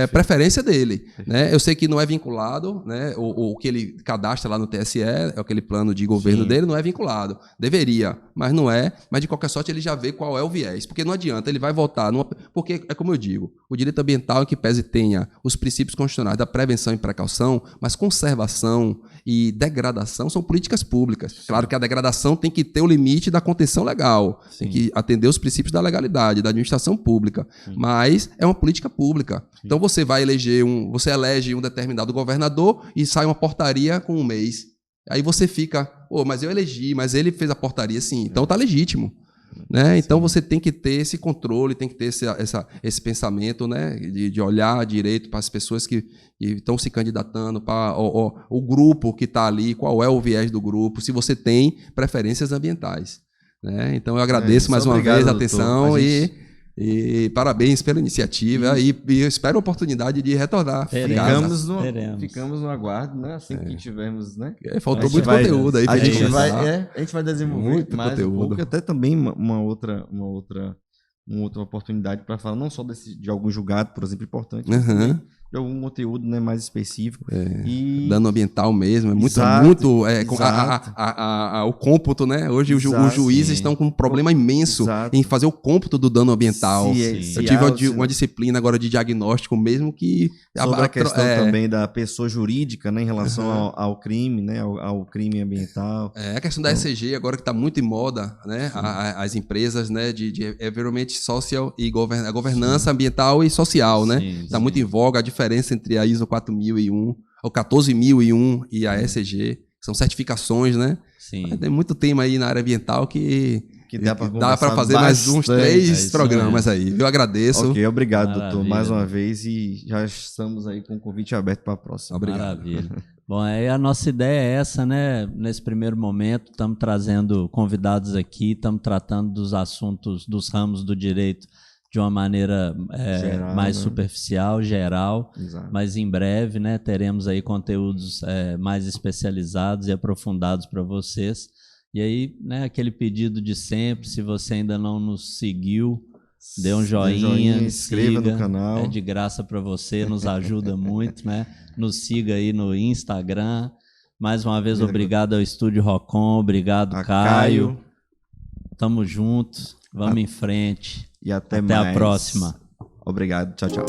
preferência dele. Né? Eu sei que não é vinculado, né? O que ele cadastra lá no TSE, aquele plano de governo dele, não é vinculado. Deveria, mas não é. Mas, de qualquer sorte, ele já vê qual é o viés. Porque não adianta, ele vai votar. Porque, é como eu digo, o direito ambiental, em que pese tenha os princípios constitucionais da prevenção e precaução, mas conservação e degradação são políticas públicas. Claro que a degradação tem que ter o limite da contenção legal, tem que atender os princípios da legalidade, da administração pública. Mas é uma política pública. Então você você elege um determinado governador e sai uma portaria com um mês. Aí você fica, mas eu elegi, mas ele fez a portaria sim, então está legítimo. Né? Então você tem que ter esse controle, tem que ter esse pensamento, né? de olhar direito para as pessoas que estão se candidatando, para o grupo que está ali, qual é o viés do grupo, se você tem preferências ambientais. Né? Então eu agradeço mais uma vez a atenção e parabéns pela iniciativa e eu espero a oportunidade de retornar. Ficamos no aguardo, né? Assim que tivermos, né? Faltou muito conteúdo aí. A gente vai desenvolver muito mais conteúdo. Um pouco, até também uma outra oportunidade para falar não só de algum julgado, por exemplo, importante, mas também de algum conteúdo, né, mais específico. Dano ambiental mesmo, é muito o cômputo, né? Hoje os juízes estão com um problema imenso em fazer o cômputo do dano ambiental. Eu tive uma disciplina agora de diagnóstico mesmo que... Sobre a questão também da pessoa jurídica, né, em relação ao crime, né, ao crime ambiental. A questão da ESG agora que está muito em moda, né? As empresas, né, de environment social e governança ambiental e social, né? Está muito em voga, a diferença diferença entre a ISO 4001, ou 14001 e a ECG. São certificações, né? Sim. Tem muito tema aí na área ambiental que dá para fazer bastante. Mais uns 3 programas aí. Eu agradeço. Ok, obrigado, Maravilha, doutor, mais uma vez, e já estamos aí com o convite aberto para a próxima. Obrigado. Maravilha. Bom, aí a nossa ideia é essa, né? Nesse primeiro momento, estamos trazendo convidados aqui, estamos tratando dos assuntos, dos ramos do direito de uma maneira Geral, mais né? superficial, geral, Exato. mas em breve, né, teremos aí conteúdos mais especializados e aprofundados para vocês. E aí, né, aquele pedido de sempre, se você ainda não nos seguiu, dê um joinha, inscreva siga, no canal. é de graça para você, nos ajuda muito, né? Nos siga aí no Instagram. Mais uma vez, obrigado ao Estúdio Rocon, obrigado, Caio. Tamo juntos, vamos em frente. E até mais. a próxima. Obrigado, tchau, tchau.